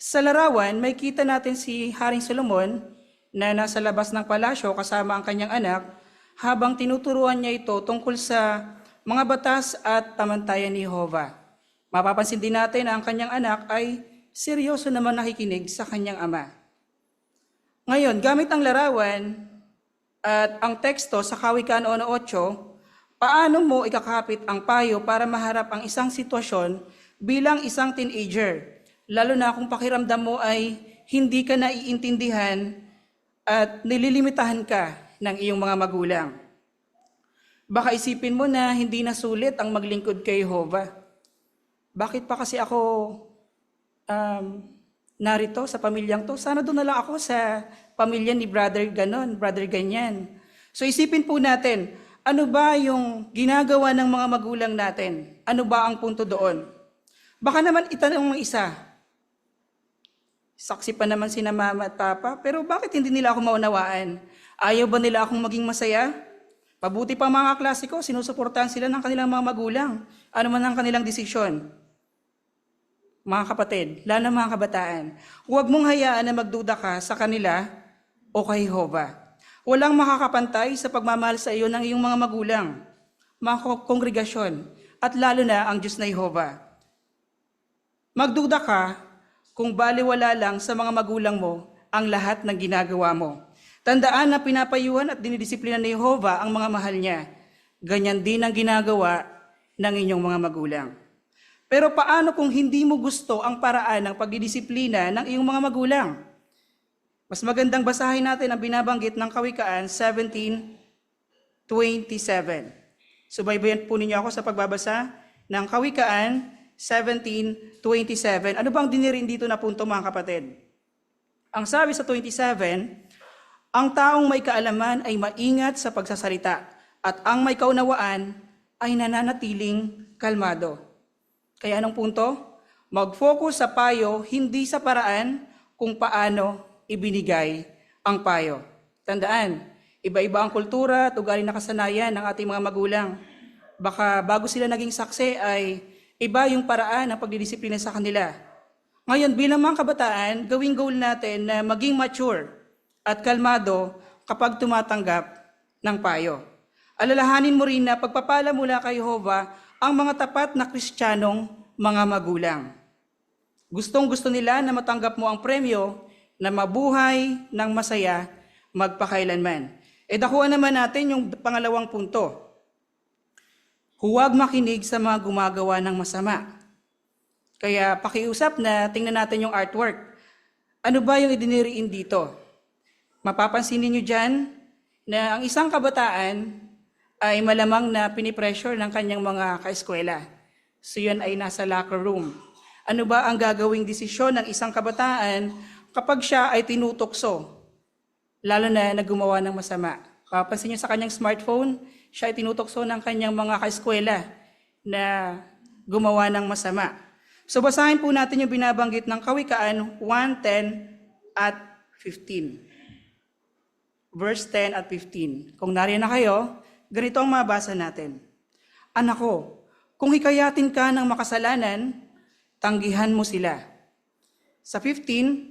Sa larawan, may kita natin si Haring Solomon na nasa labas ng palasyo kasama ang kanyang anak habang tinuturuan niya ito tungkol sa mga batas at tamantayan ni Jehovah. Mapapansin din natin na ang kanyang anak ay seryoso naman nakikinig sa kanyang ama. Ngayon, gamit ang larawan at ang teksto sa Kawikaan 1:8, paano mo ikakapit ang payo para maharap ang isang sitwasyon bilang isang teenager, lalo na kung pakiramdam mo ay hindi ka naiintindihan at nililimitahan ka ng iyong mga magulang. Baka isipin mo na hindi na sulit ang maglingkod kay Jehovah. Bakit pa kasi ako narito sa pamilyang to? Sana doon na lang ako sa pamilya ni brother ganon, brother ganyan. So isipin po natin, ano ba yung ginagawa ng mga magulang natin? Ano ba ang punto doon? Baka naman itanong ng isa, saksi pa naman sina mama at papa, pero bakit hindi nila ako maunawaan? Ayaw ba nila akong maging masaya? Pabuti pa mga klase ko, sinusuportahan sila ng kanilang mga magulang. Ano man ang kanilang desisyon? Mga kapatid, lalo na mga kabataan, huwag mong hayaan na magduda ka sa kanila o kay Jehovah. Walang makakapantay sa pagmamahal sa iyo ng iyong mga magulang, mga kongregasyon, at lalo na ang Diyos na Jehovah. Magduda ka kung baliwala lang sa mga magulang mo ang lahat ng ginagawa mo. Tandaan na pinapayuhan at dinidisiplina ni Jehovah ang mga mahal niya. Ganyan din ang ginagawa ng inyong mga magulang. Pero paano kung hindi mo gusto ang paraan ng pagdidisiplina ng iyong mga magulang? Mas magandang basahin natin ang binabanggit ng Kawikaan 17:27. Subaybayan po ninyo ako sa pagbabasa ng Kawikaan 17:27. Ano bang dinirin dito na punto mga kapatid? Ang sabi sa 27, ang taong may kaalaman ay maingat sa pagsasalita at ang may kaunawaan ay nananatiling kalmado. Kaya anong punto? Mag-focus sa payo, hindi sa paraan kung paano ibinigay ang payo. Tandaan, iba-iba ang kultura at ugali na kasanayan ng ating mga magulang. Baka bago sila naging saksi ay iba yung paraan ng pagdidisiplina sa kanila. Ngayon, bilang mga kabataan, gawing goal natin na maging mature at kalmado kapag tumatanggap ng payo. Alalahanin mo rin na pagpapala mula kay Jehovah ang mga tapat na Kristiyanong mga magulang. Gustong-gusto nila na matanggap mo ang premyo na mabuhay ng masaya magpakailanman. Dakuan naman natin yung pangalawang punto. Huwag makinig sa mga gumagawa ng masama. Kaya pakiusap na tingnan natin yung artwork. Ano ba yung idiniriin dito? Mapapansin niyo dyan na ang isang kabataan ay malamang na pinipressure ng kanyang mga kaeskwela. So yun ay nasa locker room. Ano ba ang gagawing desisyon ng isang kabataan kapag siya ay tinutokso, lalo na gumawa ng masama? Papansin niyo sa kanyang smartphone, siya ay tinutokso ng kanyang mga kaeskwela na gumawa ng masama. So basahin po natin yung binabanggit ng Kawikaan 1:10 at 15. Verse 10 at 15. Kung nariyan na kayo, ganito ang mabasa natin. Anak ko, kung hikayatin ka ng makasalanan, tanggihan mo sila. Sa 15,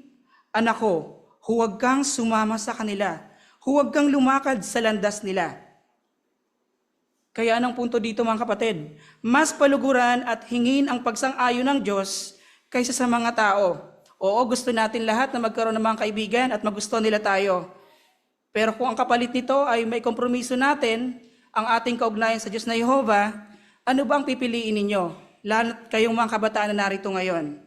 anak ko, huwag kang sumama sa kanila. Huwag kang lumakad sa landas nila. Kaya anong punto dito mga kapatid? Mas paluguran at hingin ang pagsang-ayon ng Diyos kaysa sa mga tao. Oo, gusto natin lahat na magkaroon ng mga kaibigan at magusto nila tayo. Pero kung ang kapalit nito ay may kompromiso natin, ang ating kaugnayan sa Diyos na Jehovah, ano ba ang pipiliin ninyo? Lalo kayong mga kabataan na narito ngayon.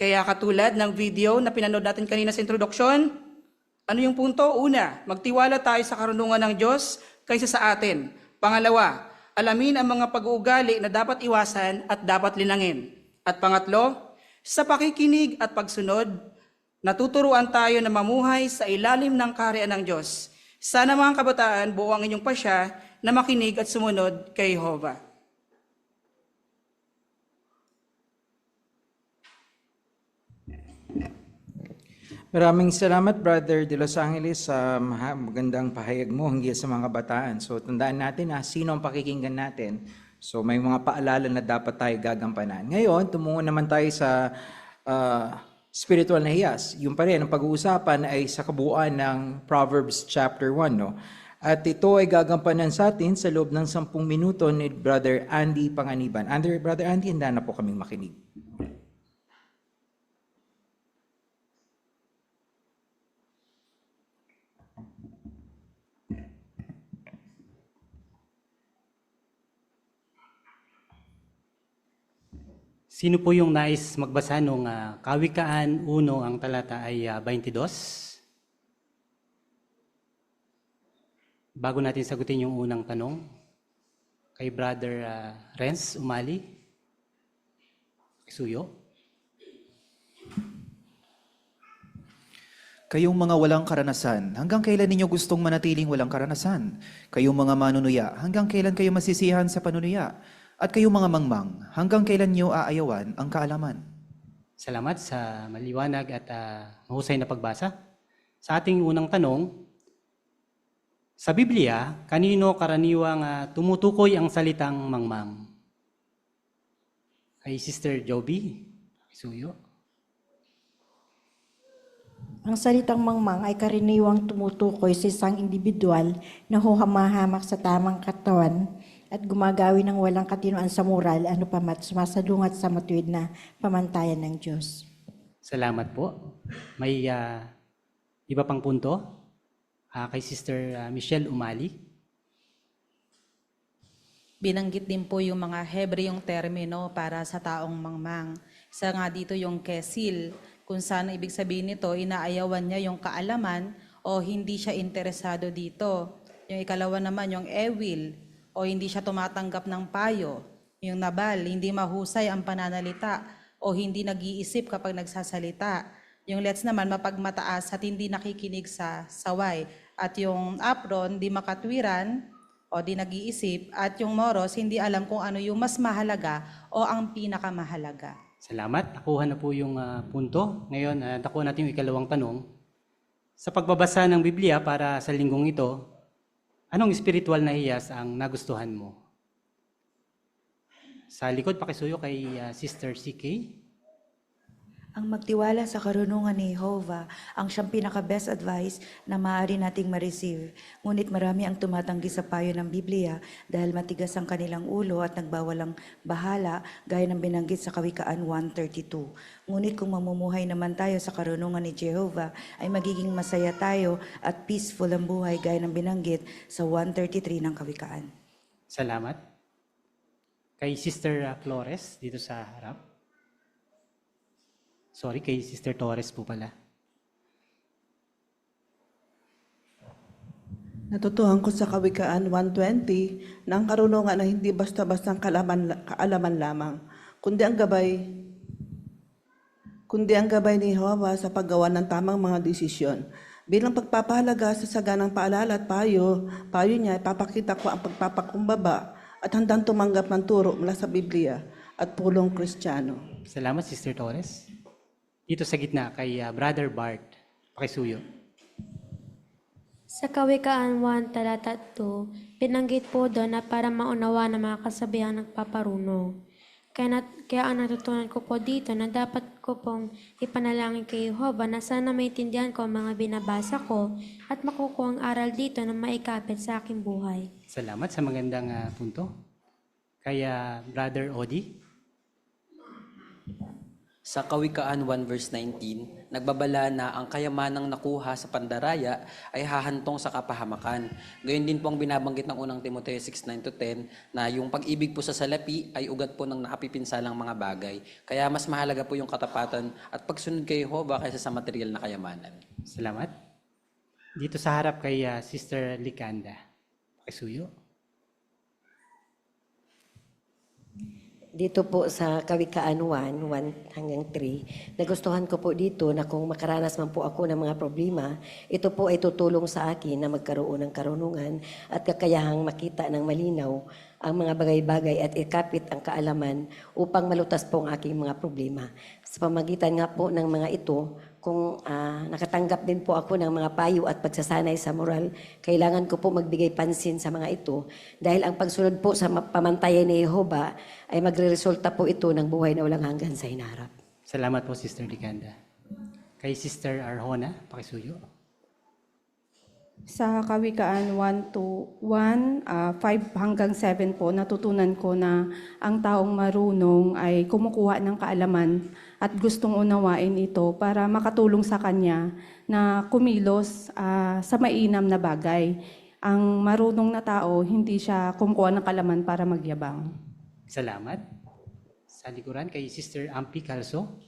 Kaya katulad ng video na pinanood natin kanina sa introduction, ano yung punto? Una, magtiwala tayo sa karunungan ng Diyos kaysa sa atin. Pangalawa, alamin ang mga pag-uugali na dapat iwasan at dapat linangin. At pangatlo, sa pakikinig at pagsunod, natuturuan tayo na mamuhay sa ilalim ng kaharian ng Diyos. Sana mga kabataan, buo ang inyong pasya na makinig at sumunod kay Jehovah. Maraming salamat, Brother De Los Angeles, sa magandang pahayag mo hinggil sa mga kabataan. So, tandaan natin na sino ang pakikinggan natin. So, may mga paalala na dapat tayo gagampanan. Ngayon, tumungo naman tayo sa spiritual na hiyas. Yung pa rin, ang pag-uusapan ay sa kabuuan ng Proverbs chapter 1, no? At ito ay gagampanan sa atin sa loob ng 10 minuto ni Brother Andy Panganiban. Brother Andy, handa na po kaming makinig. Sino po yung nais magbasa nung Kawikaan 1, ang talata ay 22? Bago natin sagutin yung unang tanong, kay Brother Renz Umali, Suyo. Kayong mga walang karanasan, hanggang kailan ninyo gustong manatiling walang karanasan? Kayong mga manunuya, hanggang kailan kayo masisiyahan sa panunuya? At kayong mga mangmang, hanggang kailan nyo aayawan ang kaalaman? Salamat sa maliwanag at mahusay na pagbasa. Sa ating unang tanong, sa Biblia, kanino karaniwang tumutukoy ang salitang mangmang? Kay Sister Joby, Suyo. Ang salitang mangmang ay karaniwang tumutukoy sa isang individual na humahamak sa tamang katawan at gumagawi ng walang katinoan sa moral, ano pa mat, sumasalungat sa matuwid na pamantayan ng Diyos. Salamat po. May iba pang punto? Kay Sister Michelle Umali. Binanggit din po yung mga Hebreong termino para sa taong mangmang. Isa nga dito yung kesil, kung saan ibig sabihin nito, inaayawan niya yung kaalaman o hindi siya interesado dito. Yung ikalawa naman yung ewil, o hindi siya tumatanggap ng payo. Yung nabal, hindi mahusay ang pananalita o hindi nag-iisip kapag nagsasalita. Yung let's naman, mapagmataas at hindi nakikinig sa saway. At yung apron, di makatwiran o di nag-iisip. At yung moros, hindi alam kung ano yung mas mahalaga o ang pinakamahalaga. Salamat. Nakuha na po yung punto. Ngayon, nakuha natin yung ikalawang tanong. Sa pagbabasa ng Biblia para sa linggong ito, anong spiritual na hiyas ang nagustuhan mo? Sa likod, pakisuyo kay Sister CK. Ang magtiwala sa karunungan ni Jehovah ang siyang pinaka-best advice na maaari nating ma-receive. Ngunit marami ang tumatanggi sa payo ng Biblia dahil matigas ang kanilang ulo at nagbawalang bahala gaya ng binanggit sa Kawikaan 1:32. Ngunit kung mamumuhay naman tayo sa karunungan ni Jehovah ay magiging masaya tayo at peaceful ang buhay gaya ng binanggit sa 1:33 ng Kawikaan. Salamat. Kay Sister Flores, dito sa harap. Sorry, kay Sister Torres po pala. Natutuhan ko sa Kawikaan 1:20 na ang karunungan ay hindi basta-bastang kaalaman lamang, kundi ang gabay ni Jehovah sa paggawa ng tamang mga desisyon. Bilang pagpapahalaga sa saganang paalala at payo niya, ipapakita ko ang pagpapakumbaba at handang tumanggap ng turo mula sa Biblia at pulong Kristiyano. Salamat, Sister Torres. Dito sa gitna, kay Brother Bart, pakisuyo. Sa Kawikaan 1, talata 2, binanggit po doon na para maunawa ng mga kasabihang nagpaparuno. Kaya ang natutunan ko po dito na dapat ko pong ipanalangin kay Jehovah na sana maintindihan ko ang mga binabasa ko at makukuha ang aral dito na maikapit sa aking buhay. Salamat sa magandang punto. Kaya Brother Odi. Sa Kawikaan 1 verse 19, nagbabala na ang kayamanang nakuha sa pandaraya ay hahantong sa kapahamakan. Gayon din po ang binabanggit ng unang Timoteo 6:9-10 na yung pag-ibig po sa salapi ay ugat po ng nakapipinsalang mga bagay. Kaya mas mahalaga po yung katapatan at pagsunod kay Jehovah kaysa sa material na kayamanan. Salamat. Dito sa harap kay Sister Likanda, pakisuyo. Dito po sa Kawikaan 1 hanggang 3, nagustuhan ko po dito na kung makaranas man po ako ng mga problema, ito po ay tutulong sa akin na magkaroon ng karunungan at kakayahang makita ng malinaw ang mga bagay-bagay at ikapit ang kaalaman upang malutas po ang aking mga problema. Sa pamagitan nga po ng mga ito, kung nakatanggap din po ako ng mga payo at pagsasanay sa moral, kailangan ko po magbigay pansin sa mga ito dahil ang pagsunod po sa pamantayan ni Jehovah ay magre-resulta po ito ng buhay na walang hanggan sa hinaharap. Salamat po, Sister Likanda. Kay Sister Arjona, pakisuyo. Sa Kawikaan 5 hanggang 7 po, natutunan ko na ang taong marunong ay kumukuha ng kaalaman at gustong unawain ito para makatulong sa kanya na kumilos sa mainam na bagay. Ang marunong na tao, hindi siya kumukuha ng kaalaman para magyabang. Salamat. Sa likuran, kay Sister Ampi Calso.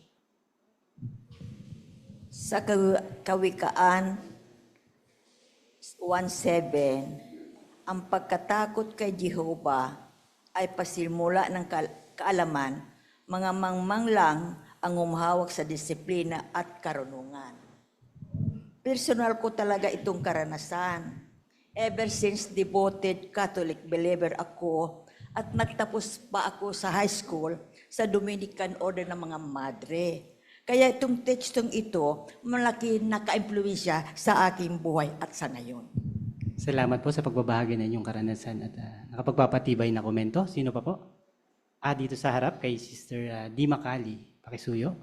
Sa Kawikaan 1:7, ang pagkatakot kay Jehovah ay pasimula ng kaalaman, mga mangmang lang ang umahawak sa disiplina at karunungan. Personal ko talaga itong karanasan. Ever since devoted Catholic believer ako at nagtapos pa ako sa high school sa Dominican Order ng mga Madre. Kaya itong tekstong ito, malaki naka-impluwensya sa aking buhay at sa ngayon. Salamat po sa pagbabahagi ng inyong karanasan at nakapagpapatibay na komento. Sino pa po? Dito sa harap kay Sister Di Macali. Pakisuyo.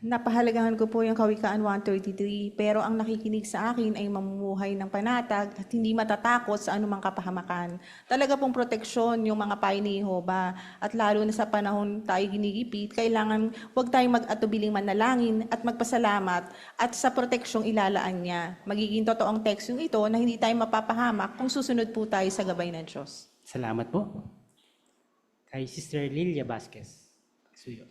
Napahalagahan ko po yung Kawikaan 1:33, pero ang nakikinig sa akin ay mamumuhay ng panatag at hindi matatakot sa anumang kapahamakan. Talaga pong proteksyon yung mga payo ni Jehovah, at lalo na sa panahon tayo ginigipit, kailangan huwag tayong mag-atubiling manalangin at magpasalamat at sa proteksyong ilalaan niya. Magiging totoong tekstong ito na hindi tayo mapapahamak kung susunod po tayo sa gabay ng Diyos. Salamat po. Kay Sister Lilia Vasquez. Pakisuyo.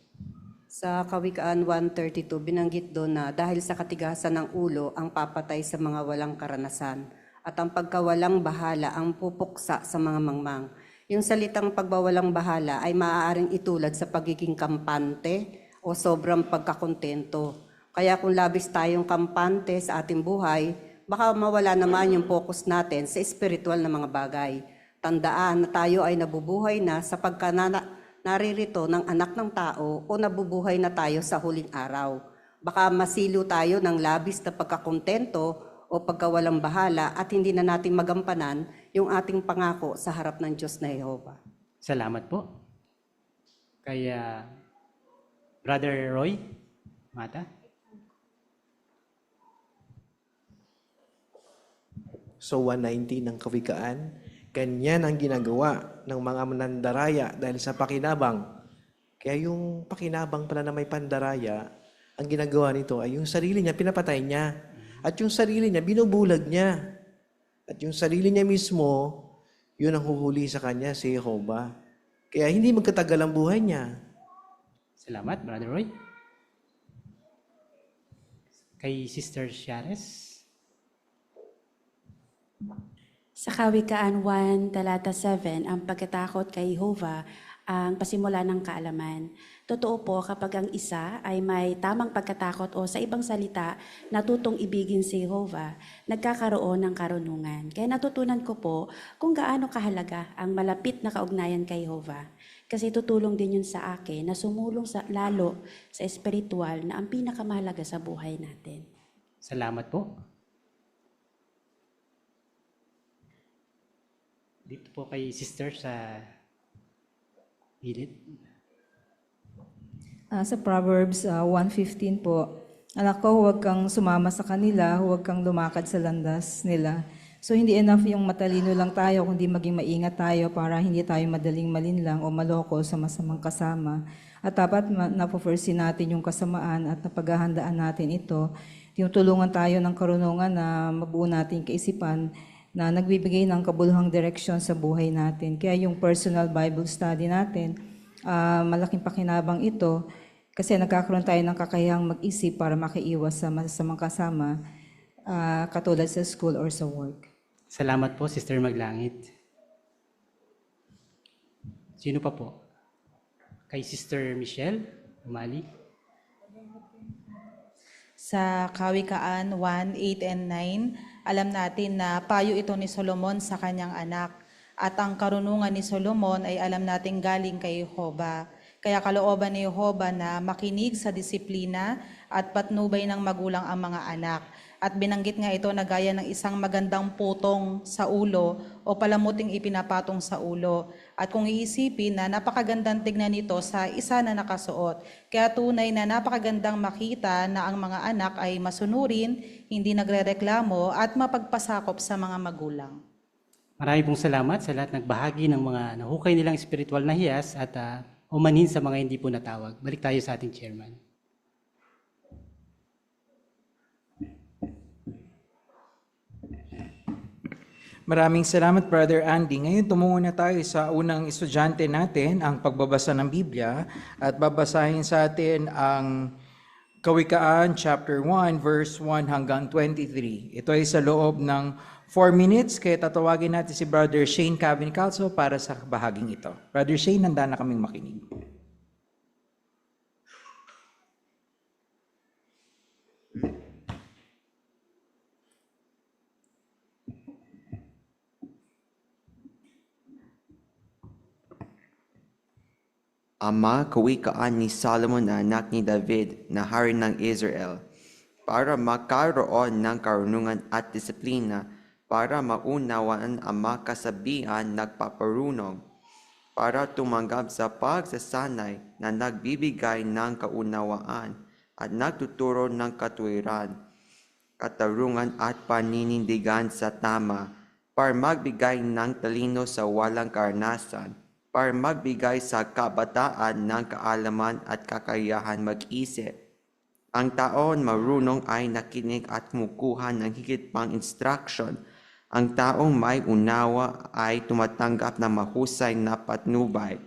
Sa Kawikaan 1:32, binanggit doon na dahil sa katigasan ng ulo ang papatay sa mga walang karanasan at ang pagkawalang bahala ang pupuksa sa mga mangmang. Yung salitang pagbawalang bahala ay maaaring itulad sa pagiging kampante o sobrang pagkakontento. Kaya kung labis tayong kampante sa ating buhay, baka mawala naman yung focus natin sa espiritual na mga bagay. Tandaan na tayo ay nabubuhay na sa naririto ng anak ng tao o nabubuhay na tayo sa huling araw. Baka masilo tayo ng labis na pagkakontento o pagkawalang bahala at hindi na natin magampanan yung ating pangako sa harap ng Diyos na Jehovah. Salamat po. Kay Brother Roy Mata. So 119 ng Kawikaan, ganyan ang ginagawa ng mga manandaraya dahil sa pakinabang. Kaya yung pakinabang pala na may pandaraya, ang ginagawa nito ay yung sarili niya, pinapatay niya. At yung sarili niya, binubulag niya. At yung sarili niya mismo, yun ang huhuli sa kanya, si Jehovah. Kaya hindi magkatagal ang buhay niya. Salamat, Brother Roy. Kay Sister Shares. Sa Kawikaan 1:7, ang pagkatakot kay Jehovah ang pasimula ng kaalaman. Totoo po kapag ang isa ay may tamang pagkatakot o sa ibang salita, natutong ibigin si Jehovah, nagkakaroon ng karunungan. Kaya natutunan ko po kung gaano kahalaga ang malapit na kaugnayan kay Jehovah. Kasi tutulong din yun sa akin na sumulong lalo sa espiritual na ang pinakamahalaga sa buhay natin. Salamat po. Dito po kay Sister sa gilid. Sa Proverbs 1:15 po, anak ko, huwag kang sumama sa kanila, huwag kang lumakad sa landas nila. So hindi enough yung matalino lang tayo, kundi maging maingat tayo para hindi tayo madaling malinlang o maloko sa masamang kasama. At dapat napofirsin natin yung kasamaan at napaghahandaan natin ito. Tinutulungan tayo ng karunungan na mabuo natin kaisipan na nagbibigay ng kabuluhang direksyon sa buhay natin. Kaya yung personal Bible study natin, malaking pakinabang ito kasi nagkakaroon tayo ng kakayahang mag-isip para makiiwas sa masamang kasama katulad sa school or sa work. Salamat po, Sister Maglangit. Sino pa po? Kay Sister Michelle Umali. Sa Kawikaan 1:8 and 9, alam natin na payo ito ni Solomon sa kanyang anak. At ang karunungan ni Solomon ay alam natin galing kay Jehovah. Kaya kalooban ni Jehovah na makinig sa disiplina at patnubay ng magulang ang mga anak. At binanggit nga ito na gaya ng isang magandang putong sa ulo o palamuting ipinapatong sa ulo. At kung iisipin na napakagandang tignan nito sa isa na nakasuot. Kaya tunay na napakagandang makita na ang mga anak ay masunurin, hindi nagrereklamo at mapagpasakop sa mga magulang. Marami pong salamat sa lahat nagbahagi ng mga nahukay nilang spiritual na hiyas at umanhin sa mga hindi po natawag. Balik tayo sa ating chairman. Maraming salamat, Brother Andy. Ngayon tumungo na tayo sa unang estudyante natin, ang pagbabasa ng Biblia, at babasahin sa atin ang Kawikaan chapter 1, verse 1 hanggang 23. Ito ay sa loob ng 4 minutes, kaya tatawagin natin si Brother Shane Cabincalso para sa bahaging ito. Brother Shane, handa na kaming makinig. Ama, kawikaan ni Solomon na anak ni David na hari ng Israel, para magkaroon ng karunungan at disiplina, para maunawaan ang mga kasabihan nagpaparunong, para tumanggap sa pagsasanay na nagbibigay ng kaunawaan at nagtuturo ng katuwiran, katarungan at paninindigan sa tama, para magbigay ng talino sa walang karanasan, para magbigay sa kabataan ng kaalaman at kakayahan mag-isip. Ang taon marunong ay nakinig at kumukuha ng higit pang instruction. Ang taong may unawa ay tumatanggap ng mahusay na patnubay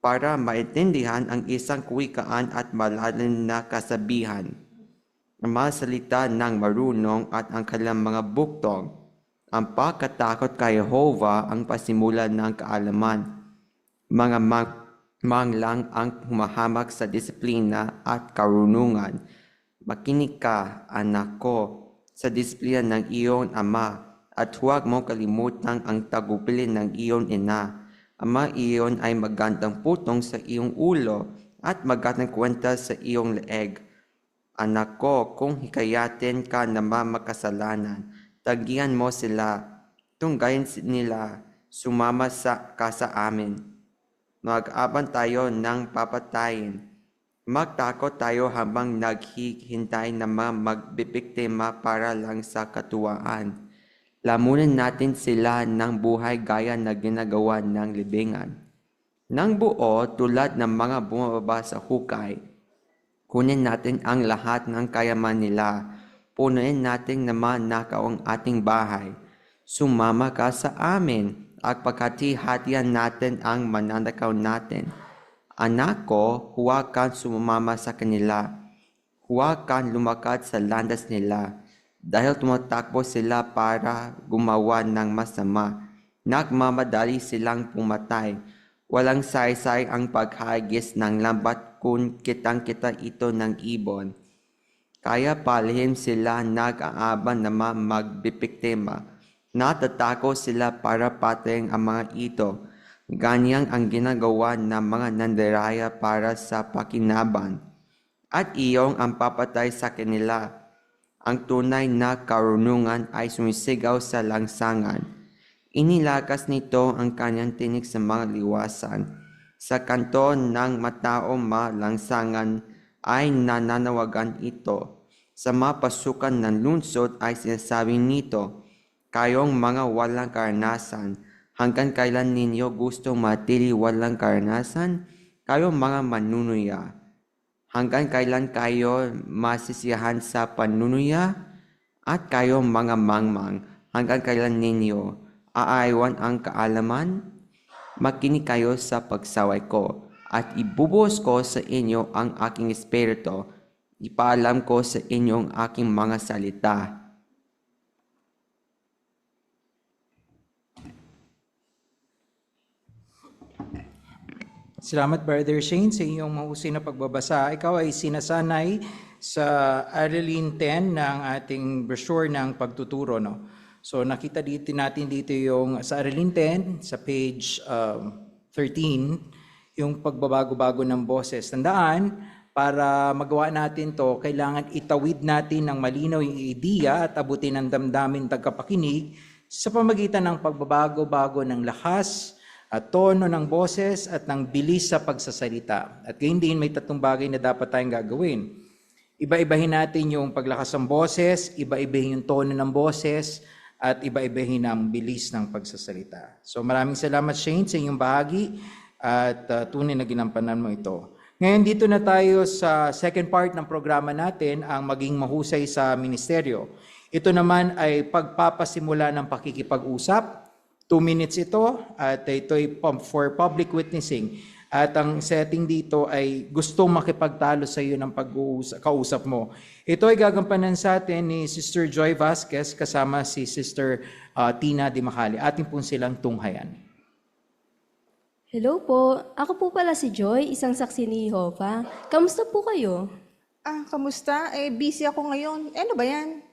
para maintindihan ang isang kawikaan at malalim na kasabihan. Ang mga salita ng marunong at ang kanilang mga buktong. Ang pagkatakot kay Jehovah ang pasimula ng kaalaman. Mga manglang ang humahamak sa disiplina at karunungan. Makinig ka, anak ko, sa disiplina ng iyong ama, at huwag mo kalimutan ang tagubilin ng iyong ina. Ama iyon ay magandang putong sa iyong ulo at magandang kwenta sa iyong leeg. Anak ko, kung hikayatin ka na makasalanan, tagihan mo sila, tunggayin nila, sumama ka sa amin. Mag-aban tayo ng papatayin. Magtakot tayo habang naghihintay na magbibiktima para lang sa katuwaan. Lamunin natin sila ng buhay gaya na ginagawa ng libingan. Nang buo tulad ng mga bumababa sa hukay, kunin natin ang lahat ng kayaman nila. Punuin natin naman nakaw ang ating bahay. Sumama ka sa amin at pagkati-hatian natin ang mananakaw natin. Anak ko, huwag kang sumama sa kanila. Huwag kang lumakad sa landas nila. Dahil tumatakbo sila para gumawa ng masama. Nagmamadali silang pumatay. Walang saysay ang paghagis ng lambat kung kitang-kita ito ng ibon. Kaya palihim sila nag-aaban na magbibiktima. Natatako sila para patayin ang mga ito. Ganyang ang ginagawa ng mga nandiraya para sa pakinaban. At iyong ang papatay sa kanila. Ang tunay na karunungan ay sumisigaw sa langsangan. Inilakas nito ang kanyang tinig sa mga liwasan. Sa kanto ng mataong malangsangan ay nananawagan ito. Sa mga pasukan ng lungsod ay sinasabi nito, kayong mga walang karanasan, hanggang kailan ninyo gustong matili walang karanasan? Kayong mga manunuya, hanggang kailan kayo masisiyahan sa panunuya? At kayong mga mangmang, hanggang kailan ninyo aaywan ang kaalaman? Makinig kayo sa pagsaway ko, at ibubuhos ko sa inyo ang aking espiritu. Ipaalam ko sa inyong aking mga salita. Salamat, Brother Shane, sa iyong mahusay na pagbabasa. Ikaw ay sinasanay sa Aralin 10 ng ating brochure ng pagtuturo. No? So nakita natin dito yung sa Aralin 10, sa page 13, yung pagbabago-bago ng boses. Tandaan, para magawa natin to, kailangan itawid natin ng malinaw yung ideya at abutin ng damdamin tagapakinig sa pamagitan ng pagbabago-bago ng lakas at tono ng boses at ng bilis sa pagsasalita. At gayon din may tatlong bagay na dapat tayong gagawin. Iba-ibahin natin yung paglakas ng boses, iba-ibahin yung tono ng boses, at iba-ibahin ang bilis ng pagsasalita. So maraming salamat, Shane, sa inyong bahagi at tunay na ginampanan mo ito. Ngayon dito na tayo sa second part ng programa natin, ang maging mahusay sa ministeryo. Ito naman ay pagpapasimula ng pakikipag-usap. 2 minutes ito at ito ay for public witnessing. At ang setting dito ay gustong makipagtalo sa iyo ng kausap mo. Ito ay gagampanan sa atin ni Sister Joy Vasquez kasama si Sister Tina Di Macali. Atin po silang tunghayan. Hello po. Ako po pala si Joy, isang saksi ni Jehovah. Kamusta po kayo? Kamusta? Busy ako ngayon. Ano ba yan?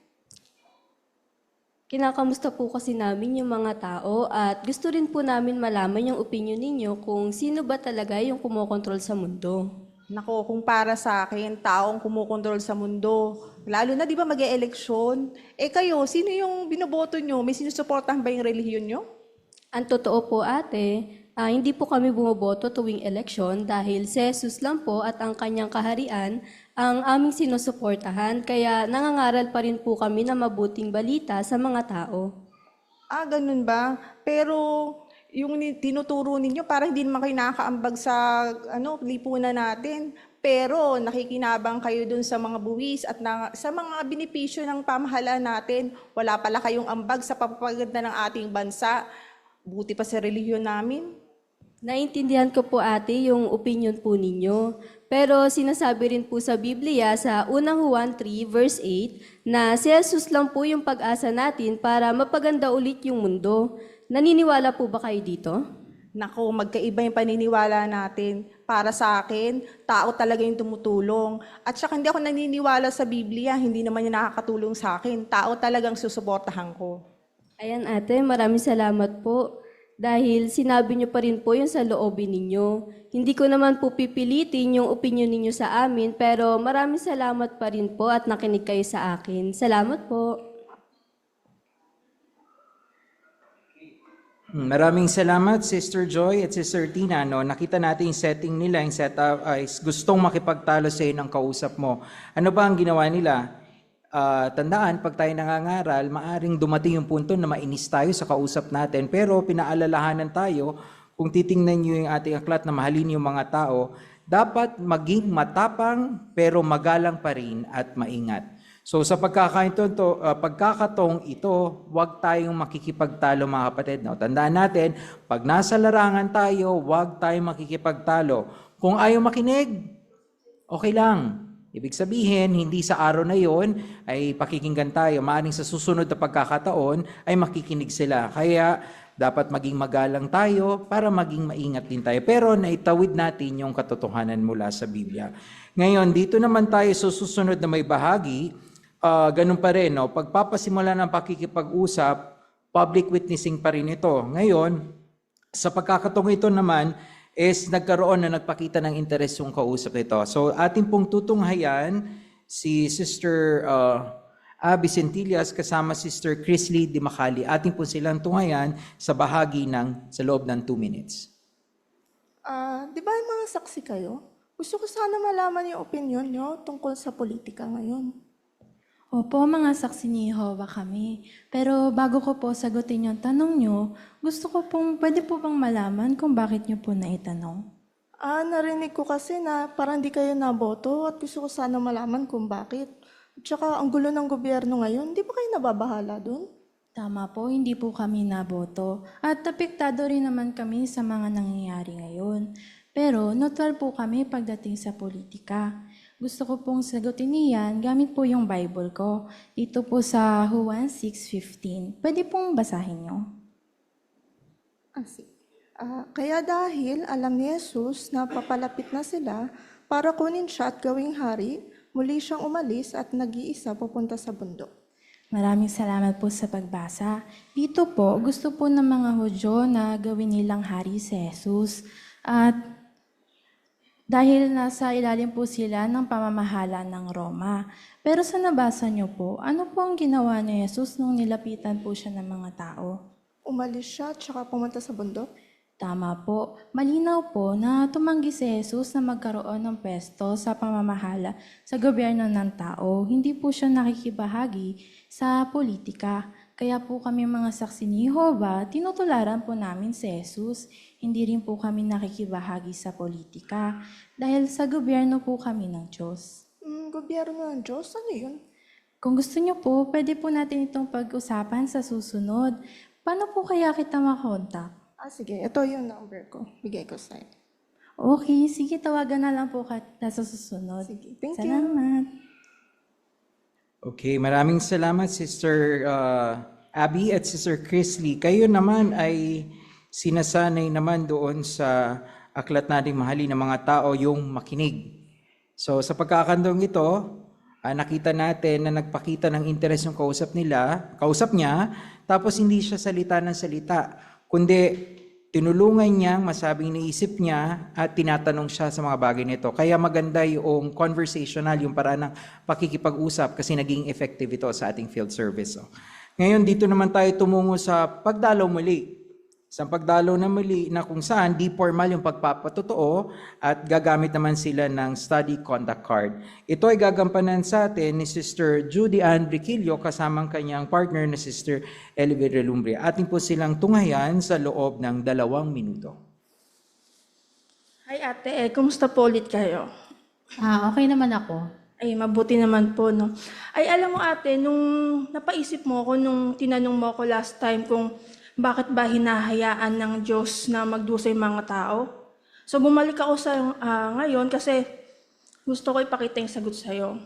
Kinakamusta po kasi namin yung mga tao at gusto rin po namin malaman yung opinion ninyo kung sino ba talaga yung kumokontrol sa mundo. Nako, kung para sa akin, taong kumukontrol sa mundo, lalo na di ba mag-e-eleksyon, kayo, sino yung binoboto nyo? May sinusuportahan ba yung relihiyon nyo? Ang totoo po ate, hindi po kami bumoboto tuwing eleksyon dahil si Jesus lang po at ang kanyang kaharian ang aming sinusuportahan, kaya nangangaral pa rin po kami na mabuting balita sa mga tao. Ganun ba? Pero yung tinuturo ninyo, parang hindi naman kayo nakakaambag sa lipunan natin. Pero nakikinabang kayo dun sa mga buwis at sa mga benepisyo ng pamahalaan natin. Wala pala kayong ambag sa papaganda ng ating bansa. Buti pa sa relihiyon namin. Naintindihan ko po ate yung opinion po ninyo. Pero sinasabi rin po sa Biblia sa unang Juan 3 verse 8 na si Jesus lang po yung pag-asa natin para mapaganda ulit yung mundo. Naniniwala po ba kayo dito? Nako, magkaiba yung paniniwala natin. Para sa akin, tao talaga yung tumutulong. At saka hindi ako naniniwala sa Biblia, hindi naman yung nakakatulong sa akin. Tao talagang susuportahan ko. Ayan ate, maraming salamat po. Dahil sinabi niyo pa rin po yung sa loobin ninyo. Hindi ko naman po pipilitin yung opinion ninyo sa amin, pero maraming salamat pa rin po at nakinig kayo sa akin. Salamat po. Maraming salamat, Sister Joy at Sister Tina. Nakita natin yung setting nila, yung setup ay gustong makipagtalo sa iyo ng kausap mo. Ano ba ang ginawa nila? Tandaan, pag tayo nangangaral, maaring dumating yung punto na mainis tayo sa kausap natin, pero pinaalalahanan tayo, kung titingnan nyo yung ating aklat na mahalin yung mga tao, dapat maging matapang pero magalang pa rin at maingat. So sa pagkakatong ito, huwag tayong makikipagtalo mga kapatid. Tandaan natin, pag nasa larangan tayo, huwag tayong makikipagtalo. Kung ayaw makinig, okay lang. Ibig sabihin, hindi sa araw na yon ay pakikinggan tayo. Maaring sa susunod na pagkakataon ay makikinig sila. Kaya dapat maging magalang tayo para maging maingat din tayo. Pero naitawid natin yung katotohanan mula sa Biblia. Ngayon, dito naman tayo sa susunod na may bahagi. Ganun pa rin, pagpapasimula ng pakikipag-usap, public witnessing pa rin ito. Ngayon, sa pagkakataong ito naman, is nagkaroon na nagpakita ng interes yung kausap ito. So ating pong tutunghayan si Sister Abby Centillas kasama Sister Chrisley Di Macali. Ating po silang tunghayan sa bahagi sa loob ng 2 minutes. Di ba mga saksi kayo? Gusto ko sana malaman yung opinion nyo tungkol sa politika ngayon. Opo, mga saksi ni Jehovah kami. Pero bago ko po sagutin yung tanong nyo, gusto ko pwede po bang malaman kung bakit nyo po naitanong? Narinig ko kasi na parang di kayo naboto at gusto ko sana malaman kung bakit. At saka ang gulo ng gobyerno ngayon, di ba kayo nababahala doon? Tama po, hindi po kami naboto. At apektado rin naman kami sa mga nangyayari ngayon. Pero neutral po kami pagdating sa politika. Gusto ko pong sagutin niyan gamit po yung Bible ko. Dito po sa Juan 6:15. Pwede pong basahin nyo. Kaya dahil alam ni Jesus na papalapit na sila para kunin siya at gawing hari, muli siyang umalis at nag-iisa pupunta sa bundok. Maraming salamat po sa pagbasa. Dito po, gusto po ng mga Hudyo na gawin nilang hari si Jesus. At dahil nasa ilalim po sila ng pamamahala ng Roma. Pero sa nabasa niyo po, ano po ang ginawa ni Jesus nung nilapitan po siya ng mga tao? Umalis siya at saka pumunta sa bundok? Tama po. Malinaw po na tumanggi si Jesus na magkaroon ng pwesto sa pamamahala sa gobyerno ng tao. Hindi po siya nakikibahagi sa politika. Kaya po kami mga saksi ni Jehovah, tinutularan po namin si Jesus. Hindi rin po kami nakikibahagi sa politika dahil sa gobyerno po kami ng Diyos. Gobyerno ng Diyos? Ano yun? Kung gusto niyo po, pwede po natin itong pag-usapan sa susunod. Paano po kaya kita makontak? Sige. Ito yung number ko. Bigay ko sa'yo. Okay, sige, tawagan na lang po kita sa susunod. Sige. Thank you. Salamat. Okay, maraming salamat Sister Abby at Sister Chrisley. Kayo naman ay sinasanay naman doon sa aklat nating mahalin ng mga tao yung makinig. So sa pagkakandong ito, nakita natin na nagpakita ng interes yung kausap niya, tapos hindi siya salita ng salita, kundi tinulungan niya masabing naisip niya at tinatanong siya sa mga bagay nito. Kaya maganda yung conversational, yung paraan ng pakikipag-usap kasi naging effective ito sa ating field service. Ngayon, dito naman tayo tumungo sa pagdalaw muli. Sa pagdalaw na muli na kung saan di formal yung pagpapatotoo at gagamit naman sila ng study conduct card. Ito ay gagampanan sa atin ni Sister Judy Ann Briquillo kasamang kanyang partner na Sister Elvira Lumbre. Ating po silang tunghayan sa loob ng 2 minuto. Hi ate, kumusta po ulit kayo? Okay naman ako. Ay, mabuti naman po, no? Ay, alam mo ate, nung napaisip mo ako, nung tinanong mo ako last time kung bakit ba hinahayaan ng Diyos na magdusa yung mga tao? So bumalik ako sa ngayon kasi gusto ko ipakita yung sagot sa'yo.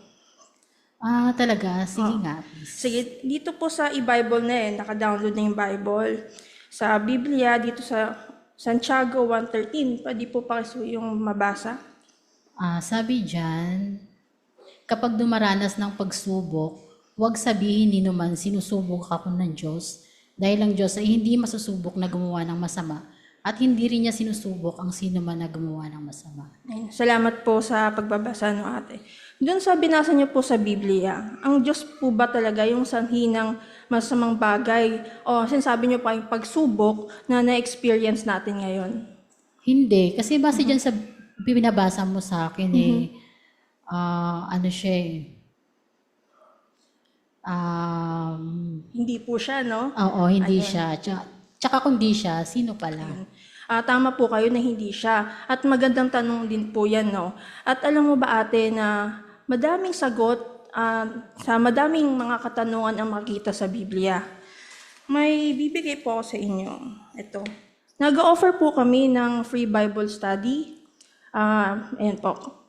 Talaga? Sige nga. Sige, dito po sa i-Bible na naka-download na yung Bible. Sa Biblia, dito sa Santiago 1:13, pwede po yung mabasa? Sabi dyan, kapag dumaranas ng pagsubok, huwag sabihin ni naman sinusubok ako ng Diyos. Dahil ang Diyos ay hindi masusubok na gumawa ng masama at hindi rin niya sinusubok ang sino man na gumawa ng masama. Salamat po sa pagbabasa no ate. Doon sa binasa niyo po sa Biblia, ang Diyos po ba talaga yung sanhi ng masamang bagay o sinasabi niyo pa yung pagsubok na na-experience natin ngayon? Hindi, kasi base dyan sa binabasa mo sa akin ano siya hindi po siya, no? Oo, hindi siya. Tsaka kung di siya, sino pala? Tama po kayo na hindi siya. At magandang tanong din po yan, no? At alam mo ba ate na madaming sagot sa madaming mga katanungan ang makikita sa Biblia. May bibigay po ako sa inyo. Ito. Nag-offer po kami ng free Bible study. Ayan po.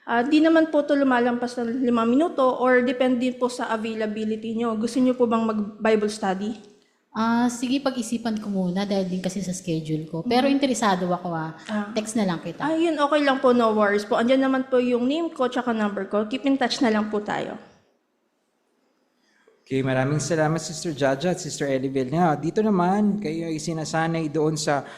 Di naman po ito lumalampas ng 5 minuto or depende po sa availability nyo. Gusto nyo po bang mag-Bible study? Sige, pag-isipan ko muna dahil din kasi sa schedule ko. Pero interesado ako text na lang kita. Yun, okay lang po, no worries po. Andyan naman po yung name ko tsaka number ko. Keep in touch na lang po tayo. Okay, maraming salamat Sister Jaja at Sister Elibel. Dito naman, kayo ay sinasanay doon sa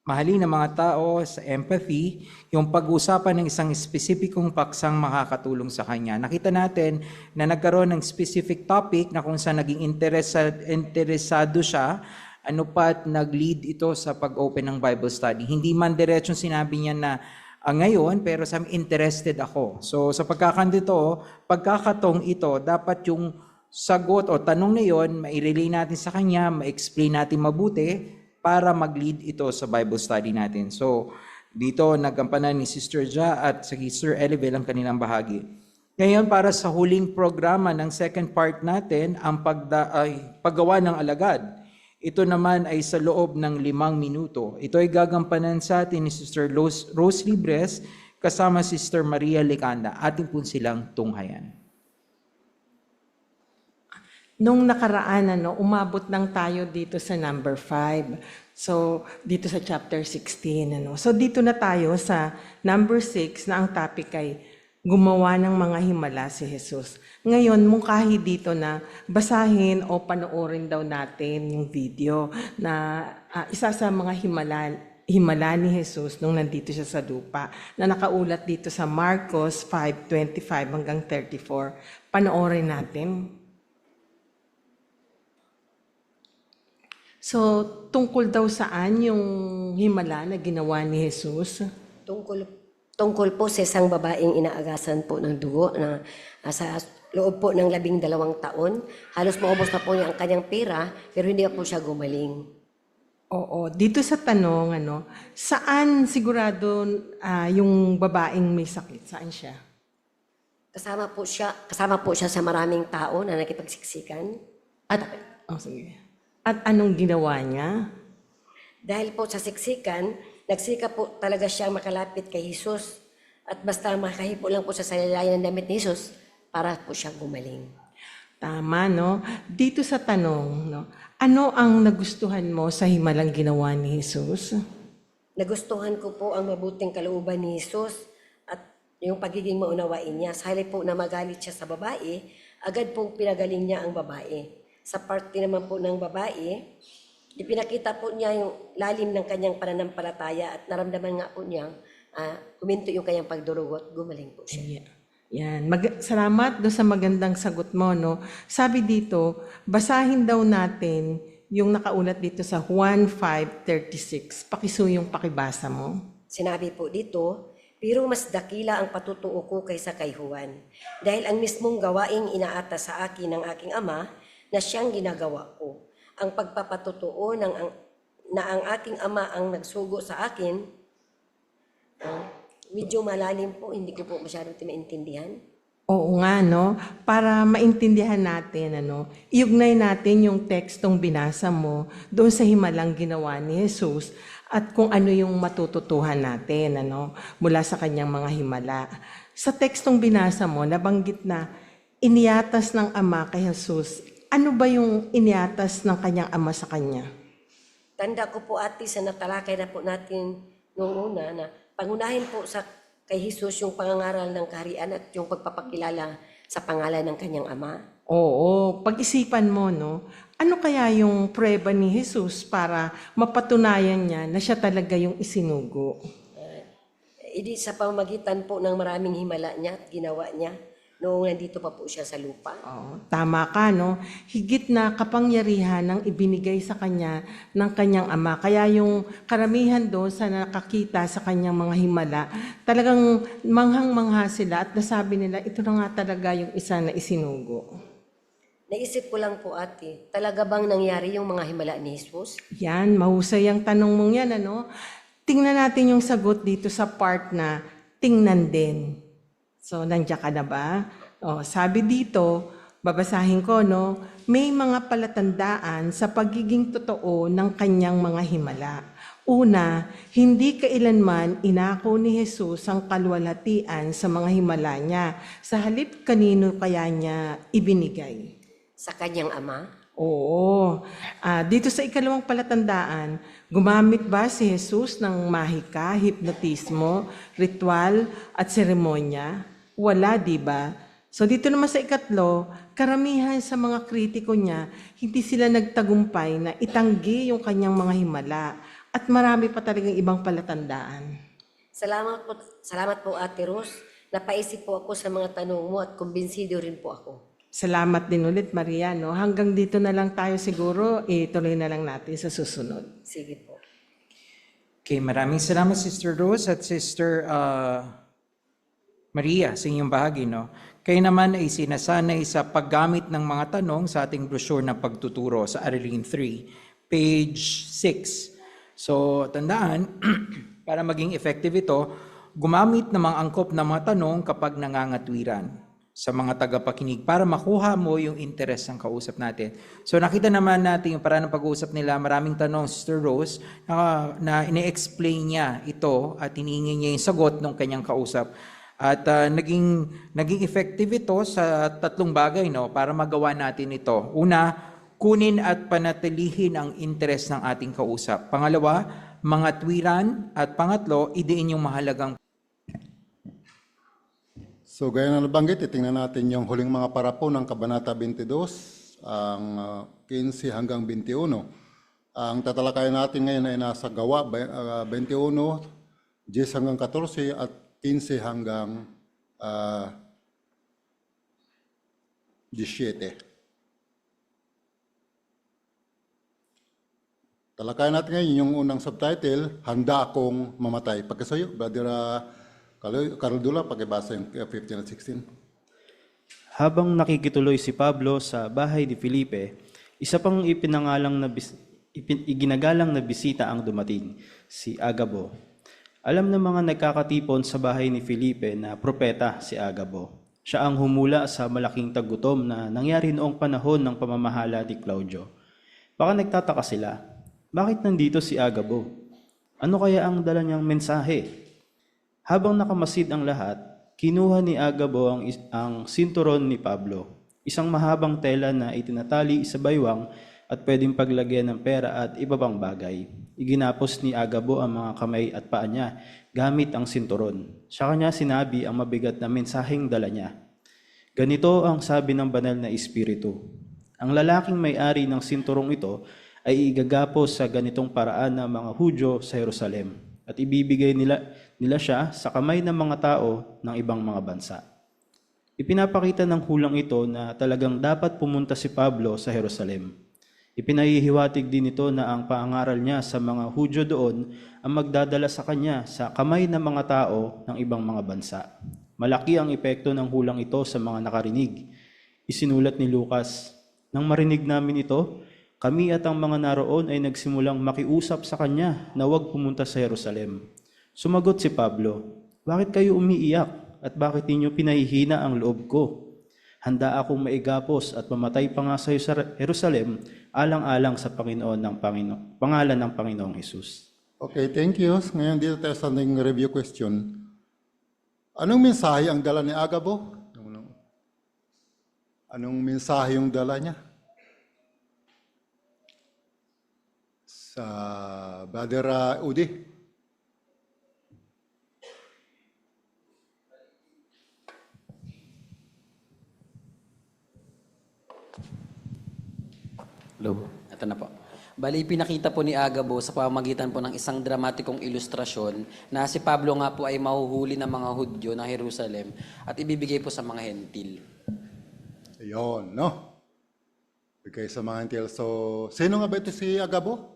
mahalin ng mga tao, sa empathy, yung pag-usapan ng isang spesipikong paksang makakatulong sa kanya. Nakita natin na nagkaroon ng specific topic na kung saan naging interesado siya, ano pa't nag-lead ito sa pag-open ng Bible study. Hindi man diretsong sinabi niya na ngayon, pero interested ako. So sa pagkakatong ito, dapat yung sagot o tanong na yon, mai-relay natin sa kanya, ma-explain natin mabuti, para mag-lead ito sa Bible study natin. So, dito nagampanan ni Sister Ja at Sister Elibel ang kanilang bahagi. Ngayon, para sa huling programa ng second part natin, ang paggawa ng alagad. Ito naman ay sa loob ng 5 minuto. Ito ay gagampanan sa atin ni Sister Rose Libres kasama Sister Maria Licanda. Ating po silang tunghayan. Nung nakaraan, umabot lang tayo dito sa number 5. So, dito sa chapter 16. So, dito na tayo sa number 6 na ang topic ay gumawa ng mga himala si Jesus. Ngayon, mungkahi dito na basahin o panoorin daw natin yung video na isa sa mga himala ni Jesus nung nandito siya sa lupa na nakaulat dito sa Marcos 5:25 hanggang 34. Panoorin natin. So, tungkol daw saan yung himala na ginawa ni Jesus? Tungkol po sa isang babaeng inaagasan po ng dugo na sa loob po ng 12 taon. Halos maubos na po niya ang kanyang pera, pero hindi pa po siya gumaling. Oo, dito sa tanong, saan sigurado yung babaeng may sakit? Saan siya? Kasama po siya sa maraming tao na nakipagsiksikan. Sige. At anong ginawa niya? Dahil po sa siksikan, nagsika po talaga siyang makalapit kay Jesus. At basta makahipo lang po sa sayalayan ng damit ni Jesus, para po siyang gumaling. Tama, no? Dito sa tanong, ano ang nagustuhan mo sa himalang ginawa ni Jesus? Nagustuhan ko po ang mabuting kalooban ni Jesus at yung pagiging maunawain niya. Sa halip po na magalit siya sa babae, agad pong pinagaling niya ang babae. Sa parte naman po ng babae, ipinakita po niya yung lalim ng kanyang pananampalataya at naramdaman nga po niya, huminto yung kanyang pagdurugot, gumaling po siya. Yan. Salamat do sa magandang sagot mo, no? Sabi dito, basahin daw natin yung nakaulat dito sa Juan 5:36. Pakisuyong pakibasa mo. Sinabi po dito, pero mas dakila ang patutuo ko kaysa kay Juan. Dahil ang mismong gawaing inaata sa akin ng aking ama na siyang ginagawa ko. Ang pagpapatutuo na ang aking ama ang nagsugo sa akin, medyo malalim po, hindi ko po masyadong maintindihan. Oo nga, no? Para maintindihan natin, iugnay natin yung tekstong binasa mo doon sa himalang ginawa ni Jesus at kung ano yung matututuhan natin, mula sa kanyang mga himala. Sa tekstong binasa mo, nabanggit na iniatas ng Ama kay Jesus. Ano ba yung iniatas ng kanyang Ama sa kanya? Tanda ko po ate sa natalakay na po natin noong una na pangunahin po kay Jesus yung pangangaral ng kaharian at yung pagpapakilala sa pangalan ng kanyang Ama. Oo, pag-isipan mo, ano kaya yung prueba ni Jesus para mapatunayan niya na siya talaga yung isinugo? Idi sa pamamagitan po ng maraming himala niya at ginawa niya noong nandito pa po siya sa lupa. Tama ka, no? Higit na kapangyarihan ang ibinigay sa kanya ng kanyang Ama. Kaya yung karamihan doon sa nakakita sa kanyang mga himala, talagang manghang-mangha sila at nasabi nila, ito na nga talaga yung isa na isinugo. Naisip ko lang po ate, talaga bang nangyari yung mga himala ni Jesus? Yan, mahusay ang tanong mong yan, Tingnan natin yung sagot dito sa part na tingnan din. So, nandiyan ka na ba? Sabi dito, babasahin ko, may mga palatandaan sa pagiging totoo ng kanyang mga himala. Una, hindi kailanman inako ni Jesus ang kalwalhatian sa mga himala niya. Sa halip, kanino kaya niya ibinigay? Sa kanyang Ama? Oo. Dito sa ikalawang palatandaan, gumamit ba si Jesus ng mahika, hipnotismo, ritual at seremonya? Wala, di ba? So dito naman sa ikatlo, karamihan sa mga kritiko niya, hindi sila nagtagumpay na itanggi yung kanyang mga himala. At marami pa talagang ibang palatandaan. Salamat po Ate Rose. Napaisip po ako sa mga tanong mo at kumbinsido rin po ako. Salamat din ulit, Maria. Hanggang dito na lang tayo siguro. Ituloy na lang natin sa susunod. Sige po. Okay, maraming salamat Sister Rose at Sister Maria sa inyong bahagi. Kayo naman ay sinasanay sa paggamit ng mga tanong sa ating brochure na pagtuturo sa Aralin 3, page 6. So, tandaan, para maging effective ito, gumamit ng mga angkop na mga tanong kapag nangangatwiran sa mga tagapakinig para makuha mo yung interest ng kausap natin. So nakita naman natin yung paraan ng pag-uusap nila, maraming tanong, Sister Rose, na ine-explain niya ito at hinihingi niya yung sagot ng kanyang kausap. At naging effective ito sa tatlong bagay para magawa natin ito. Una, kunin at panatilihin ang interest ng ating kausap. Pangalawa, mga twiran. At pangatlo, idiin yung mahalagang. So gaya na nabanggit, itingnan natin yung huling mga parapo ng Kabanata 22, ang 15 hanggang 21. Ang tatalakayan natin ngayon ay nasa Gawa 21, 10 hanggang 14 at 15 hanggang 17. talakayan natin ngayon yung unang subtitle, Handa Akong Mamatay. Pagkasuyo, Brother Cardula, pakibasa yung 15 at 16. Habang nakikituloy si Pablo sa bahay ni Felipe, isa pang iginagalang na bisita ang dumating, si Agabo. Alam ng mga nagkakatipon sa bahay ni Felipe na propeta si Agabo. Siya ang humula sa malaking tagutom na nangyari noong panahon ng pamamahala ni Claudio. Baka nagtataka sila, bakit nandito si Agabo? Ano kaya ang dala niyang mensahe? Habang nakamasid ang lahat, kinuha ni Agabo ang sinturon ni Pablo, isang mahabang tela na itinatali sa baywang at pwedeng paglagyan ng pera at iba pang bagay. Iginapos ni Agabo ang mga kamay at paa niya gamit ang sinturon. Sa kanya sinabi ang mabigat na mensaheng dala niya. Ganito ang sabi ng banal na Espiritu. Ang lalaking may-ari ng sinturong ito ay igagapos sa ganitong paraan ng mga Hudyo sa Jerusalem at ibibigay nila siya sa kamay ng mga tao ng ibang mga bansa. Ipinapakita ng hulang ito na talagang dapat pumunta si Pablo sa Jerusalem. Ipinahihiwatig din ito na ang pangaral niya sa mga Hudyo doon ang magdadala sa kanya sa kamay ng mga tao ng ibang mga bansa. Malaki ang epekto ng hulang ito sa mga nakarinig. Isinulat ni Lucas, nang marinig namin ito, kami at ang mga naroon ay nagsimulang makiusap sa kanya na huwag pumunta sa Jerusalem. Sumagot si Pablo, bakit kayo umiiyak at bakit ninyo pinahihina ang loob ko? Handa akong maigapos at mamatay pa nga sa Jerusalem alang-alang sa pangalan ng Panginoong Hesus. Okay, thank you. Ngayon dito tayo sa ating review question. Anong mensahe ang dala ni Agabo? Anong mensahe yung dala niya? Sa Brother Udi. Hello. Ito na po. Bali, pinakita po ni Agabo sa pamamagitan po ng isang dramatikong ilustrasyon na si Pablo nga po ay mahuhuli ng mga Hudyo ng Jerusalem at ibibigay po sa mga Hentil. Ayun, no? Bigay sa mga Hentil. So, sino nga ba ito si Agabo?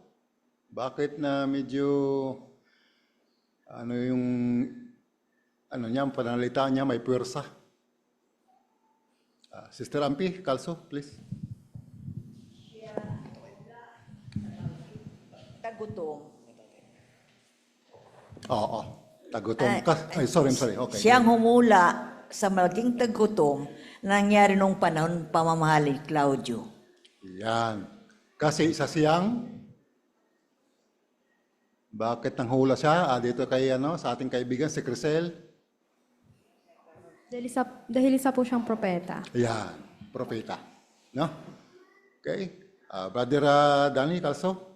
Bakit na medyo, niya, ang pananalita niya, may puwersa? Sister Ampi, Calso, please. Tagutom. Oo, tagutom. Sorry. Okay. Siyang humula sa malaking tagutom nangyari nung panahon pamamahal ni Claudio. Yan. Kasi isa siyang, bakit nang hula siya? Dito kay, sa ating kaibigan, si Crisel. Dahil isa po siyang propeta. Yan, propeta. No? Okay. Brother Danny Calso.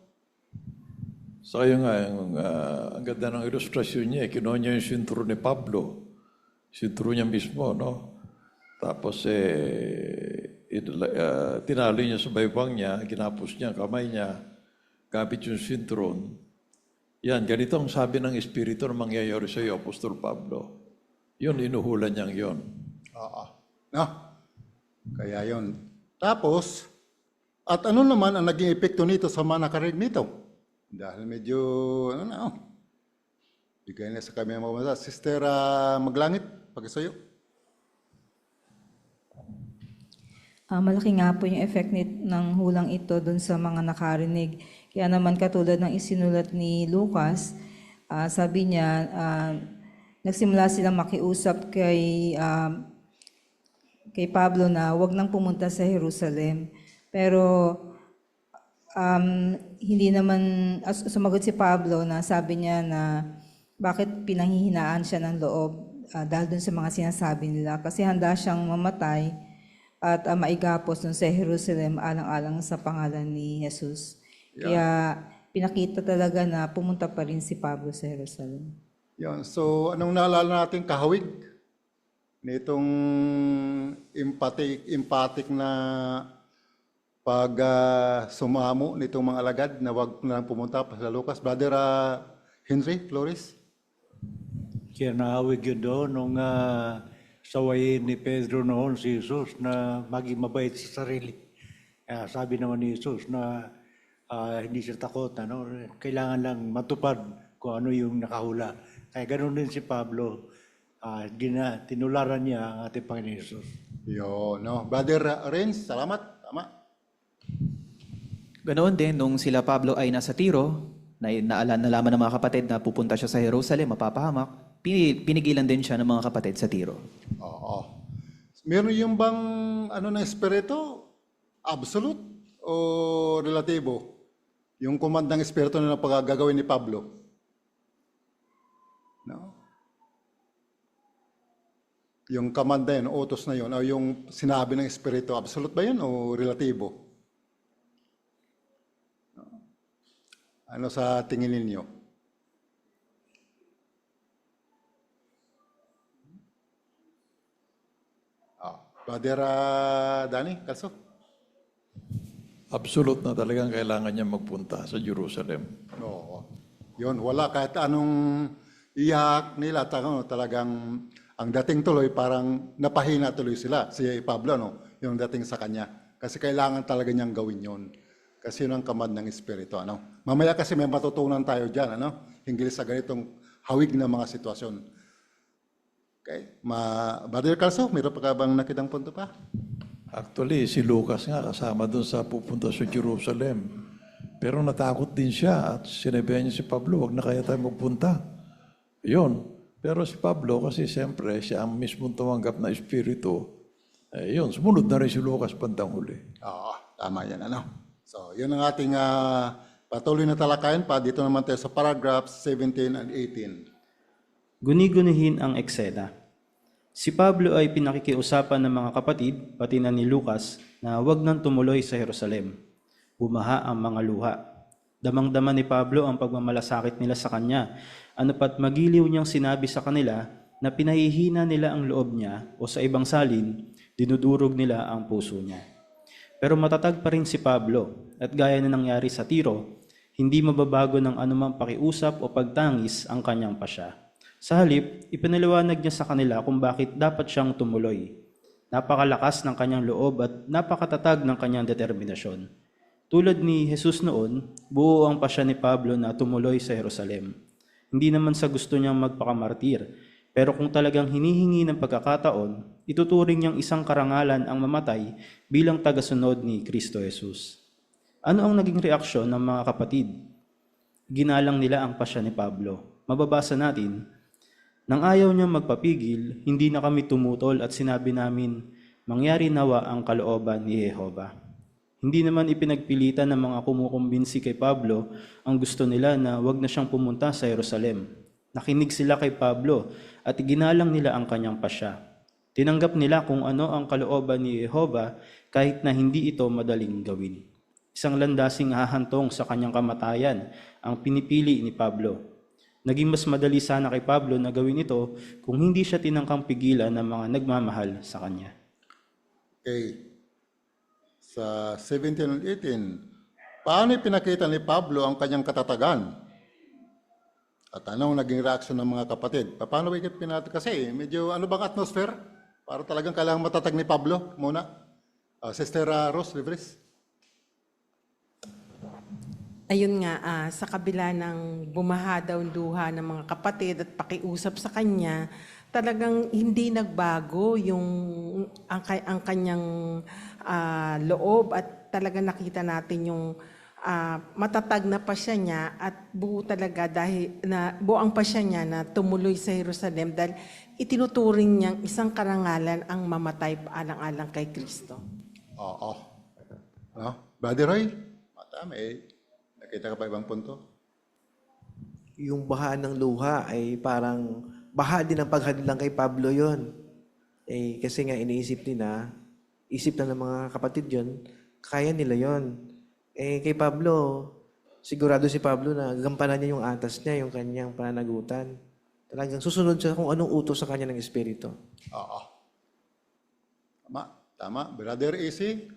So yun nga, ang ganda ng ilustrasyon niya, kinuha niya yung sinturo ni Pablo, sinturo niya mismo, no? Tapos tinali niya sa baybang niya, ginapos niya, kamay niya, gamit yung sinturon. Yan, ganito ang sabi ng Espiritu na mangyayari sa iyo, Apostol Pablo. Yun, inuhulan niyang yun. Oo. No? Kaya yun. Tapos, at ano naman ang naging epekto nito sa mga nakarinig nito? Dahil medyo, bigay na sa kami ang mga Sister Maglangit, pagkasayo. Malaki nga po yung effect ng hulang ito dun sa mga nakarinig. Kaya naman katulad ng isinulat ni Lucas, sabi niya, nagsimula silang makiusap kay Pablo na wag nang pumunta sa Jerusalem. Pero hindi naman, sumagot si Pablo na sabi niya na bakit pinanghihinaan siya ng loob dahil dun sa mga sinasabi nila. Kasi handa siyang mamatay at maigapos dun sa Jerusalem alang-alang sa pangalan ni Jesus. Kaya pinakita talaga na pumunta pa rin si Pablo sa Jerusalem. Yan. So, anong naalala natin kahawig? Nitong emphatic na pag sumamo nitong mga alagad na wag na lang pumunta pa sa Lucas. Brother Henry Flores? Kaya nahawig yun doon nung sawayin ni Pedro noon si Jesus na maging mabait sa sarili. Sabi naman ni Jesus na hindi siya takot. Kailangan lang matupad kung ano yung nakahula. Kaya ganoon din si Pablo. Tinularan niya ang ating Panginoon Jesus. Yo, no. Brother Renz, salamat. Tama. Ganoon din, nung sila Pablo ay nasa Tiro, nalaman ng mga kapatid na pupunta siya sa Jerusalem, mapapahamak, pinigilan din siya ng mga kapatid sa Tiro. Oo. Meron yung bang ng espiritu? Absolute o relatibo? Yung command ng espiritu na pagagawin ni Pablo? No? Yung command na yun, utos na yun, o yung sinabi ng espiritu, absolute ba yun o relatibo? No? Ano sa tingin ninyo? Brother Danny, Calso? Absolute na talagang kailangan niya magpunta sa Jerusalem. Oo. Yun, wala kahit anong iyak nila, talagang ang dating tuloy parang napahina tuloy sila, si Pablo, yung dating sa kanya. Kasi kailangan talaga niyang gawin yun. Kasi yun ang command ng Espiritu. Mamaya kasi may matutunan tayo dyan, hinggil sa ganitong hawig na mga sitwasyon. Okay. Brother Calso, meron pa ka bang nakitang punto pa? Actually, si Lucas nga kasama doon sa pupunta sa Jerusalem. Pero natakot din siya at sinabihan niya si Pablo, wag na kaya tayo magpunta. Yun. Pero si Pablo, kasi siyempre, siya ang mismong tumanggap na espiritu. Yun, sumunod na rin si Lucas bandang huli. Oo, tama yan. So, yun ang ating patuloy na talakayan pa. Dito naman tayo sa paragraphs 17 and 18. Guni-gunihin ang eksena. Si Pablo ay pinakikiusapan ng mga kapatid, pati na ni Lucas, na huwag nang tumuloy sa Jerusalem. Bumaha ang mga luha. Damang-dama ni Pablo ang pagmamalasakit nila sa kanya, pat magiliw niyang sinabi sa kanila na pinahihina nila ang loob niya o sa ibang salin, dinudurog nila ang puso niya. Pero matatag pa rin si Pablo at gaya na nangyari sa Tiro, hindi mababago ng anumang pakiusap o pagtangis ang kanyang pasya. Sa halip, ipinaliwanag niya sa kanila kung bakit dapat siyang tumuloy. Napakalakas ng kanyang loob at napakatatag ng kanyang determinasyon. Tulad ni Jesus noon, buo ang pasya ni Pablo na tumuloy sa Jerusalem. Hindi naman sa gusto niyang magpakamartir, pero kung talagang hinihingi ng pagkakataon, ituturing niyang isang karangalan ang mamatay bilang tagasunod ni Kristo Jesus. Ano ang naging reaksyon ng mga kapatid? Ginalang nila ang pasya ni Pablo. Mababasa natin, nang ayaw niyang magpapigil, hindi na kami tumutol at sinabi namin, mangyari nawa ang kalooban ni Jehova. Hindi naman ipinagpilitan ng mga kumukumbinsi kay Pablo ang gusto nila na wag na siyang pumunta sa Jerusalem. Nakinig sila kay Pablo at ginalang nila ang kanyang pasya. Tinanggap nila kung ano ang kalooban ni Jehova kahit na hindi ito madaling gawin. Isang landasing hahantong sa kanyang kamatayan ang pinipili ni Pablo. Naging mas madali sana kay Pablo na gawin ito kung hindi siya tinangkang pigilan ng mga nagmamahal sa kanya. Okay. Sa 17 and 18, paano ipinakita ni Pablo ang kanyang katatagan? At anong naging reaksyon ng mga kapatid? Paano pinakita? Kasi medyo bang atmosphere? Para talagang kailangang matatag ni Pablo muna. Sister Rose Livres. Ayun nga, sa kabila ng bumaha daw luha ng mga kapatid at pakiusap sa kanya, talagang hindi nagbago ang kanyang loob at talagang nakita natin yung matatag na pasya niya at buo talaga dahil na buo ang pasya niya na tumuloy sa Jerusalem dahil itinuturing niyang isang karangalan ang mamatay alang-alang kay Kristo. Oo. Brother Roy, nakita ka pa ibang punto? Yung baha ng luha ay parang baha din ang paghadlang kay Pablo yon. Kasi nga iniisip nila, isip na ng mga kapatid yon, kaya nila yon. Kay Pablo, sigurado si Pablo na gampanan niya yung atas niya, yung kanyang pananagutan. Talagang susunod siya kung anong utos sa kanya ng Espiritu. Oo. Tama. Brother AC?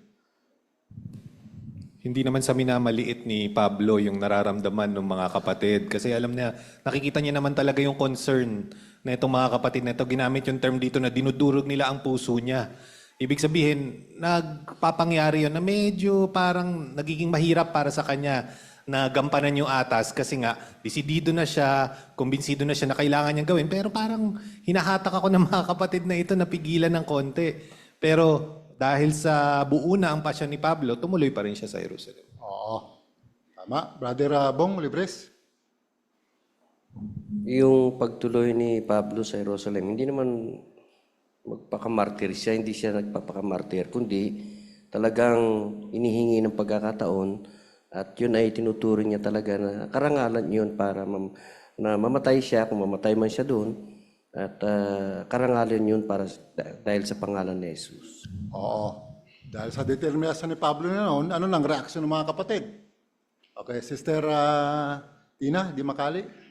Hindi naman sa minamaliit ni Pablo yung nararamdaman ng mga kapatid. Kasi alam niya, nakikita niya naman talaga yung concern na itong mga kapatid na ito. Ginamit yung term dito na dinudurog nila ang puso niya. Ibig sabihin, nagpapangyari yun na medyo parang nagiging mahirap para sa kanya na gampanan yung atas kasi nga, desidido na siya, kumbinsido na siya na kailangan niyang gawin. Pero parang hinahatak ako ng mga kapatid na ito na pigilan ng konti. Pero dahil sa buo na ang pasyon ni Pablo, tumuloy pa rin siya sa Jerusalem. Oo. Tama. Brother Bong Libres? Yung pagtuloy ni Pablo sa Jerusalem, hindi naman magpakamartir siya, hindi siya nagpapakamartir, kundi talagang inihingi ng pagkakataon at yun ay tinuturing niya talaga na karangalan yun para na mamatay siya, kung mamatay man siya doon, at karangalan yun para dahil sa pangalan ni Jesus. Oo. Dahil sa determinasyon ni Pablo na noon, ano nang reaksyon ng mga kapatid? Okay, Sister Tina, di makali?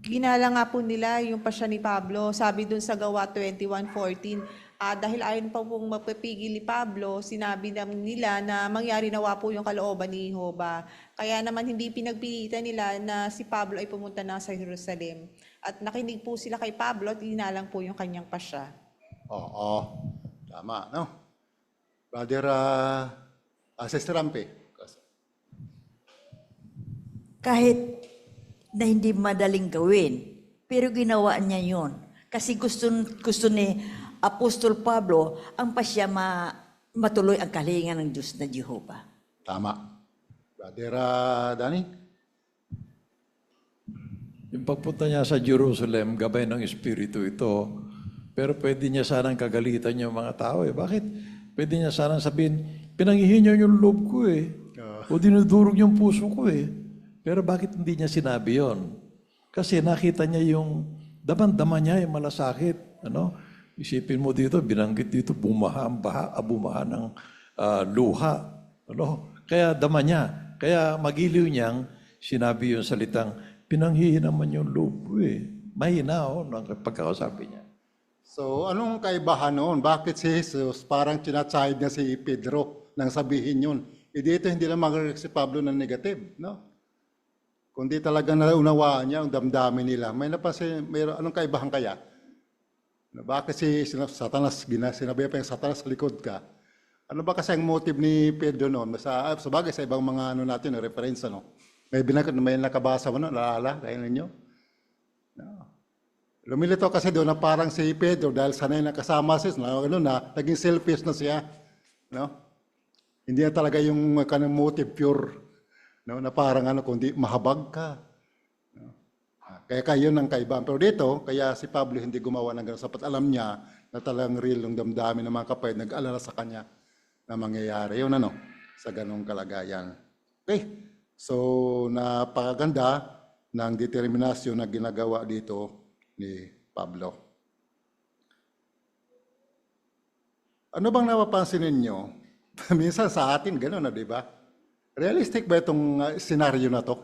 Ginala nga po nila yung pasya ni Pablo. Sabi dun sa Gawa 21:14, dahil ayon pa pong mapipigil ni Pablo, sinabi naman nila na mangyari nawa po yung kalooban ni Jehovah. Kaya naman hindi pinagpilitan nila na si Pablo ay pumunta na sa Jerusalem. At nakinig po sila kay Pablo at ginalang po yung kanyang pasya. Oo. Tama, no? Brother Sister Rampe. Kahit na hindi madaling gawin, pero ginawa niya yon. Kasi gusto ni Apostol Pablo ang pasya matuloy ang kalingan ng Diyos na Jehovah. Tama. Brother Danny? Yung pagpunta niya sa Jerusalem, gabay ng Espiritu ito, pero pwede niya sanang kagalitan yung mga tao eh. Bakit? Pwede niya sanang sabihin, pinanghihinyo yung loob ko eh. O dinudurog yung puso ko eh. Pero bakit hindi niya sinabi yon? Kasi nakita niya yung daman-dama niya yung malasakit. Ano? Isipin mo dito, binanggit dito, bumaha ng luha. Ano? Kaya dama niya. Kaya magiliw niyang sinabi yung salitang, pinanghihin naman yung loob ko eh. Mahina ng pagkakasabi niya. So, anong kaibahan noon? Bakit si Jesus parang chinachide niya si Pedro nang sabihin yun? E dito hindi lang mag-react si Pablo ng negative, no? Kundi talaga naunawaan niya ang damdamin nila. May napansin, anong kaibahan kaya? Bakit si Satanas, sinabi pa yung Satanas sa likod ka? Ano ba kasi ang motive ni Pedro noon? Sa bagay, sa ibang mga natin, reference, no? May nakabasa mo na, naalala, kaya ninyo? No. Lumilito kasi doon na parang si Pedro, dahil sanay na kasama siya, naging selfish na siya. No? Hindi na talaga yung kanang motive pure. No, na parang kundi mahabag ka. No? Kaya yun ang kaibahan. Pero dito, kaya si Pablo hindi gumawa ng gano'n. Sapat alam niya na talagang real yung damdamin ng mga kapatid, nag-alala sa kanya na mangyayari. Yun sa ganong kalagayan. Okay, so napakaganda ng determinasyon na ginagawa dito ni Pablo. Ano bang napapansin ninyo? Minsan sa atin, gano'n na, di ba? Realistic ba itong senaryo na to?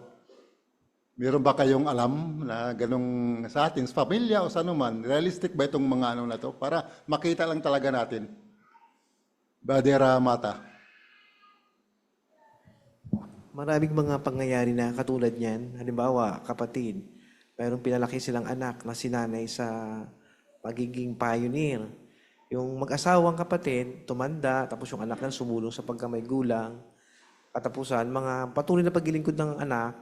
Meron ba kayong alam na ganong sa atin, sa pamilya o sa anuman, realistic ba itong mga na to? Para makita lang talaga natin. Badera Mata. Maraming mga pangyayari na katulad niyan. Halimbawa, kapatid, mayroong pinalaki silang anak na sinanay sa pagiging pioneer. Yung mag-asawang kapatid, tumanda, tapos yung anak na sumulong sa pagkamay gulang. Katapusan, mga patuloy na paglilingkod ng anak,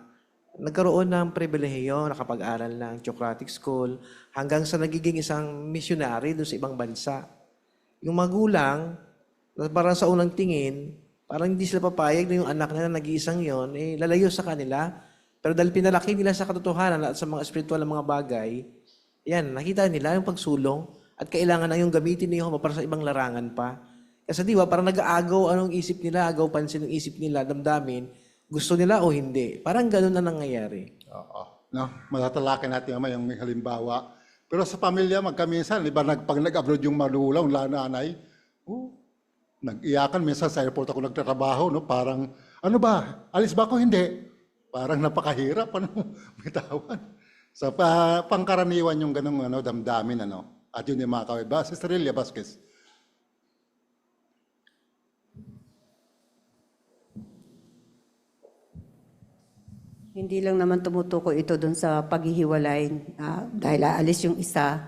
nagkaroon ng pribilehiyo, nakapag-aral ng Theocratic School, hanggang sa nagiging isang missionary doon sa ibang bansa. Yung magulang, parang sa unang tingin, parang hindi sila papayag na yung anak nila nag-iisang yon, lalayo sa kanila. Pero dahil pinalaki nila sa katotohanan at sa mga espiritual na mga bagay, yan, nakita nila yung pagsulong at kailangan na yung gamitin niyo para sa ibang larangan pa. Kasi di ba, parang nag-aagaw anong isip nila, agaw pansin yung isip nila, damdamin, gusto nila o hindi. Parang ganun na nangyayari. Oo. No, matatalakin natin naman yung halimbawa. Pero sa pamilya, magkaminsan, pag nag-abroad yung malulang, nanay, nag-iyakan. Minsan sa airport ako nagtatrabaho, no? Parang, ano ba, alis ba ako? Hindi. Parang napakahirap, bitawan. So, pangkaraniwan yung ganung damdamin, At yun yung mga kaway. Sister Lilia Vasquez. Hindi lang naman tumutukoy ito doon sa paghihiwalay dahil aalis yung isa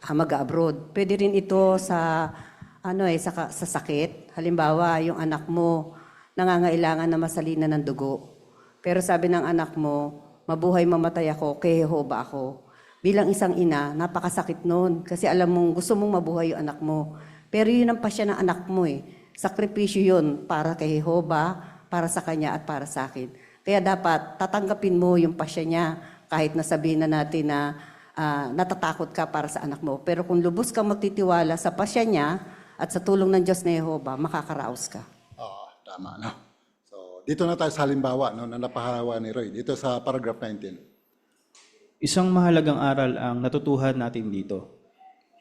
mag-abroad. Pwede rin ito sa sa sakit. Halimbawa, yung anak mo nangangailangan na masalina ng dugo. Pero sabi ng anak mo, mabuhay mamatay ako, kay Jehovah ako. Bilang isang ina, napakasakit noon kasi alam mong gusto mong mabuhay yung anak mo. Pero yun ang pasya ng anak mo eh. Sakripisyo yun para kay Jehovah, para sa kanya at para sa akin. Kaya dapat tatanggapin mo yung pasya niya kahit nasabihin na natin na natatakot ka para sa anak mo. Pero kung lubos kang magtitiwala sa pasya niya at sa tulong ng Diyos na Jehovah, makakaraos ka. Oo, tama na. So, dito na tayo sa halimbawa na napahalawa ni Roy. Dito sa paragraph 19. Isang mahalagang aral ang natutuhan natin dito.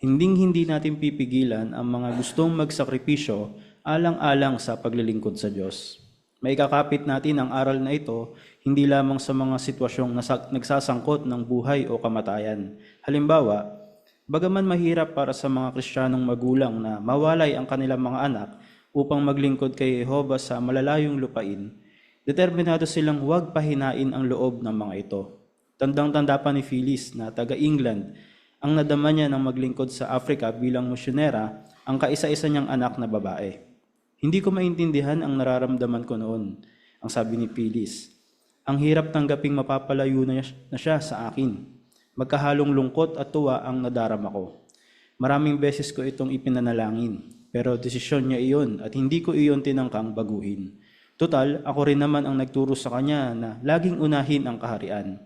Hinding-hindi natin pipigilan ang mga gustong magsakripisyo alang-alang sa paglilingkod sa Diyos. Maikakapit natin ang aral na ito hindi lamang sa mga sitwasyong nagsasangkot ng buhay o kamatayan. Halimbawa, bagaman mahirap para sa mga Kristiyanong magulang na mawalay ang kanilang mga anak upang maglingkod kay Jehovah sa malalayong lupain, determinado silang huwag pahinain ang loob ng mga ito. Tandang-tanda pa ni Phyllis na taga-England ang nadama niya ng maglingkod sa Africa bilang misyonera ang kaisa-isa niyang anak na babae. Hindi ko maintindihan ang nararamdaman ko noon, ang sabi ni Phyllis. Ang hirap tanggaping mapapalayo na siya sa akin. Magkahalong lungkot at tuwa ang nadarama ko. Maraming beses ko itong ipinanalangin, pero desisyon niya iyon at hindi ko iyon tinangkang baguhin. Total, ako rin naman ang nagturo sa kanya na laging unahin ang kaharian.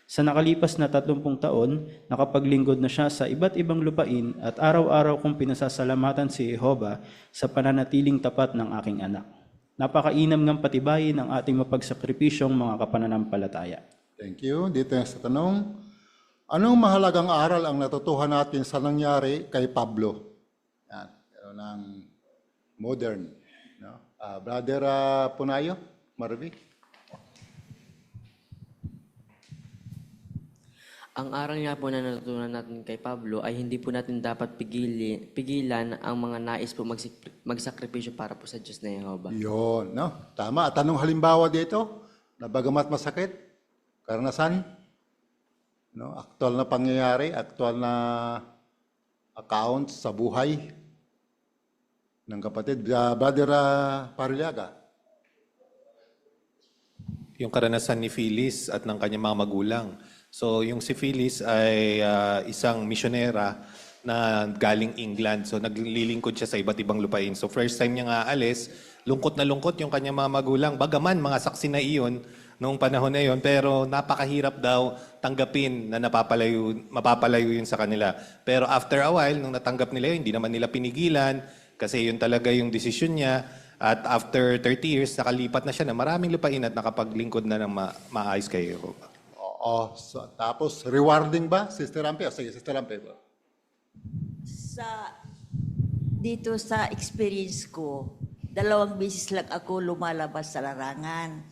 Sa nakalipas na 30 taon, nakapaglingkod na siya sa iba't ibang lupain at araw-araw kong pinasasalamatan si Jehovah sa pananatiling tapat ng aking anak. Napakainam ng patibayin ang ating mapagsakripisyong mga kapananampalataya. Thank you. Dito yung sa tanong. Anong mahalagang aral ang natutuhan natin sa nangyari kay Pablo? Yan. Pero ng modern. No? Brother Punayo, Marvi. Ang aral nga po na natutunan natin kay Pablo ay hindi po natin dapat pigilan ang mga nais po magsakripisyo para po sa Diyos na Jehovah. Yun, no? Tama. At anong halimbawa dito? Na bagamat masakit, karanasan, no? Aktual na pangyayari, aktual na accounts sa buhay ng kapatid. Brother Pariliaga. Yung karanasan ni Phyllis at ng kanyang mga magulang. So yung si Phyllis ay isang misyonera na galing England. So naglilingkod siya sa iba't ibang lupain. So first time niya nga alis, lungkot na lungkot yung kanyang mga magulang. Bagaman mga saksi na iyon noong panahon na iyon, pero napakahirap daw tanggapin na mapapalayo yun sa kanila. Pero after a while, nung natanggap nila yun, hindi naman nila pinigilan kasi yun talaga yung desisyon niya. At after 30 years, nakalipat na siya na maraming lupain at nakapaglingkod na ng maayos kay Jehovah. Oo. So, tapos, rewarding ba, Sister Ampe? Sige, Sister Ampe. Dito sa experience ko, 2 beses lang ako lumalabas sa larangan.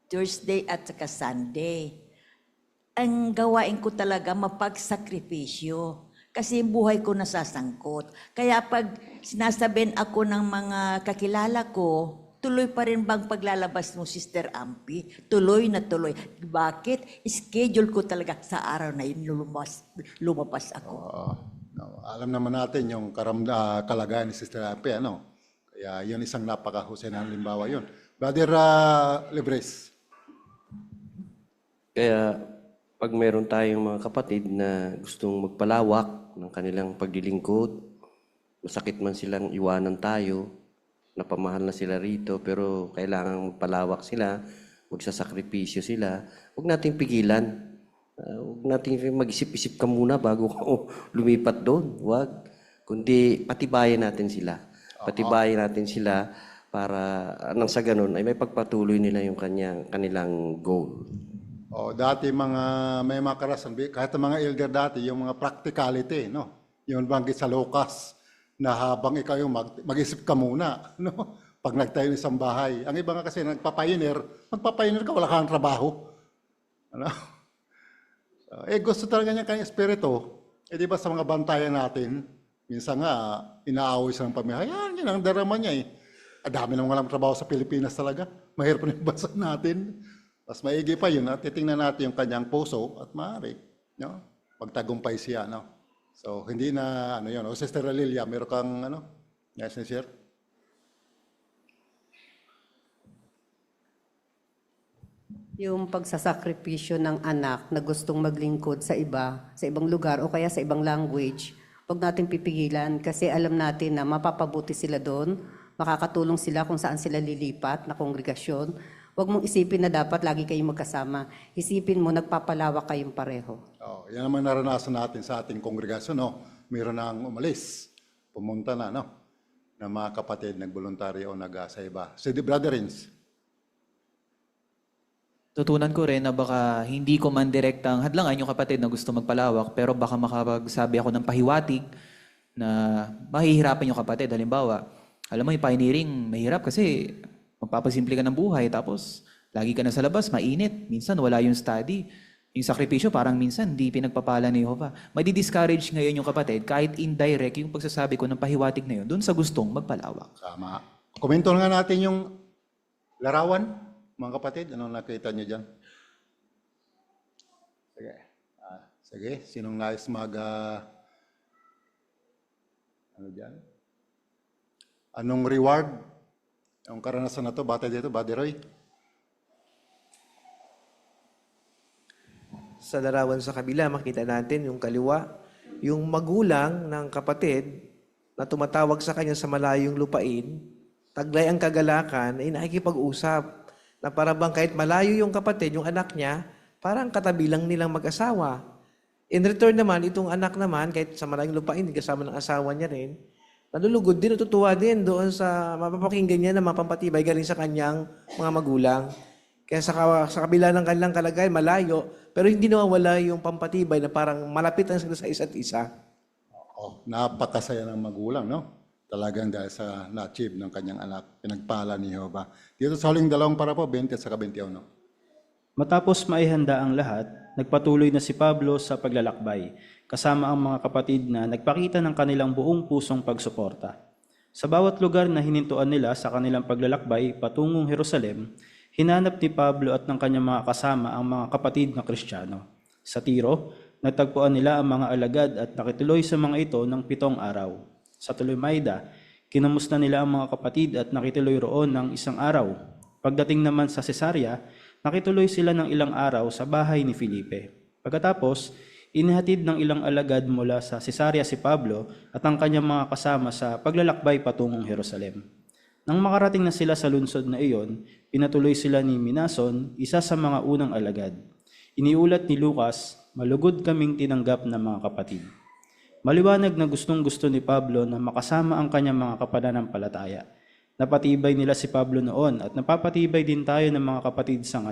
Thursday at saka Sunday. Ang gawain ko talaga mapagsakripisyo. Kasi yung buhay ko nasasangkot. Kaya pag sinasabihan ako ng mga kakilala ko, tuloy pa rin bang paglalabas mo, Sister Ampi? Tuloy na tuloy. Bakit? Schedule ko talaga sa araw na yun lumabas ako. No, alam naman natin yung kalagayan ni Sister Ampi, ano? Kaya yun isang napakahusay na halimbawa yun. Brother Libres. Kaya pag meron tayong mga kapatid na gustong magpalawak ng kanilang paglilingkod, masakit man silang iwanan tayo, napamahal na sila rito, pero kailangan magpalawak sila, magsasakripisyo sila, huwag nating pigilan. Huwag nating mag-isip-isip ka muna bago ka lumipat doon. Huwag. Kundi patibayan natin sila. Patibayan natin sila para nang sa ganun ay may pagpatuloy nila yung kanilang goal. Dati may mga karasan, kahit ang mga elder dati, yung mga practicality, no? Yung banggit sa Lucas, na habang ikaw yung mag-isip ka muna, no? Pag nagtayo ng isang bahay. Ang iba nga kasi magpapioneer ka, wala kang trabaho. Ano? Gusto talaga niya kanyang espiritu. Di ba sa mga bantayan natin, minsan nga, inaaway sa ng pamilya. Yan ang darama niya eh. Dami nang walang trabaho sa Pilipinas talaga. Mahirap na yung bansa natin. Mas maigi pa yun, titingnan natin yung kanyang puso at maaari, no? Magtagumpay siya, no? So, hindi na, ano yun. O, Sister Lilia, meron kang, ano, yes, share? Yung pagsasakripisyo ng anak na gustong maglingkod sa iba, sa ibang lugar o kaya sa ibang language, huwag natin pipigilan kasi alam natin na mapapabuti sila doon, makakatulong sila kung saan sila lilipat na kongregasyon. Huwag mong isipin na dapat lagi kayong magkasama. Isipin mo, nagpapalawak kayong pareho. Oh, yan naman naranasan natin sa ating kongregasyon, no? Meron nang umalis, pumunta na, no? Na mga kapatid nagboluntaryo o nag sa iba. Si Brother Rins. Tutunan ko rin na baka hindi ko man direktang hadlangan yung kapatid na gusto magpalawak, pero baka makapagsabi ako ng pahiwatig na mahihirapan yung kapatid. Halimbawa, alam mo yung pioneering, mahirap kasi magpapasimple ka ng buhay, tapos lagi ka na sa labas, mainit. Minsan wala yung study. Yung sakripisyo parang minsan hindi pinagpapala ni Jehovah. Madi-discourage ngayon yung kapatid, kahit indirect yung pagsasabi ko ng pahiwatig na yun, dun sa gustong magpalawak. Tama. Komento nga natin yung larawan. Mga kapatid, anong nakita niyo dyan? Sige. Sige, sinong nais ano dyan? Anong reward? Yung karanasan na to, bata dito, Buddy Roy? Sa larawan sa kabila, makita natin yung kaliwa, yung magulang ng kapatid na tumatawag sa kanya sa malayong lupain, taglay ang kagalakan, ay nakikipag-usap na para bang kahit malayo yung kapatid, yung anak niya, parang katabi lang nilang mag-asawa. In return naman, itong anak naman, kahit sa malayong lupain, kasama ng asawa niya rin, nalulugod din, natutuwa din doon sa mapapakinggan niya na mapampatibay galing sa kanyang mga magulang. Kaya sa kabila ng kanilang kalagayan, malayo, pero hindi nawawala yung pampatibay na parang malapit lang sila sa isa't isa. Oh, napakasaya ng magulang, no? Talagang dahil sa na-achieve ng kanyang anak, pinagpala ni Jehovah. Dito sa huling dalawang parapo, 20 at saka 21. Matapos maihanda ang lahat, nagpatuloy na si Pablo sa paglalakbay, kasama ang mga kapatid na nagpakita ng kanilang buong pusong pagsuporta. Sa bawat lugar na hinintuan nila sa kanilang paglalakbay patungong Jerusalem, hinanap ni Pablo at ng kanyang mga kasama ang mga kapatid na Kristiyano. Sa Tiro, natagpuan nila ang mga alagad at nakituloy sa mga ito ng 7 araw. Sa Tolemaida, kinamusta nila ang mga kapatid at nakituloy roon ng 1 araw. Pagdating naman sa Cesarea, nakituloy sila ng ilang araw sa bahay ni Felipe. Pagkatapos, inihatid ng ilang alagad mula sa Cesarea si Pablo at ang kanyang mga kasama sa paglalakbay patungong Jerusalem. Nang makarating na sila sa lungsod na iyon, pinatuloy sila ni Minason, isa sa mga unang alagad. Iniulat ni Lucas, malugod kaming tinanggap ng mga kapatid. Maliwanag na gustong-gusto ni Pablo na makasama ang kanyang mga kapananampalataya. Napatibay nila si Pablo noon at napapatibay din tayo ng mga kapatid sa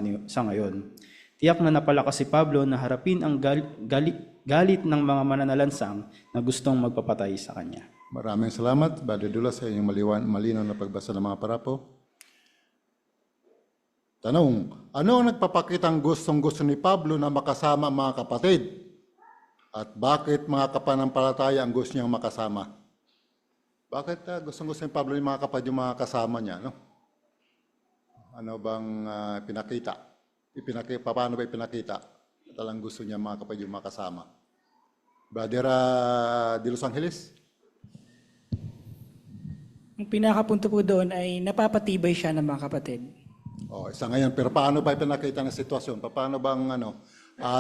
ngayon. Tiyak na napalakas si Pablo na harapin ang galit ng mga mananalansang na gustong magpapatay sa kanya. Maraming salamat, Brother Dula, sa inyong malinaw na pagbasa ng mga parapo. Tanong, ano ang nagpapakitang gustong-gusto ni Pablo na makasama ang mga kapatid? At bakit mga kapanampalataya ang gusto niyang makasama? Bakit gustong-gusto ni Pablo yung mga kapatid, yung mga kasama niya? No? Ano bang pinakita? Paano ba ipinakita? Talang gusto niya mga kapatid, yung mga kasama. Brother De Los Angeles? Ang pinakapunto po doon ay napapatibay siya ng mga kapatid. Oh, isa ngayon, pero paano ba ipinakita ng sitwasyon? Paano bang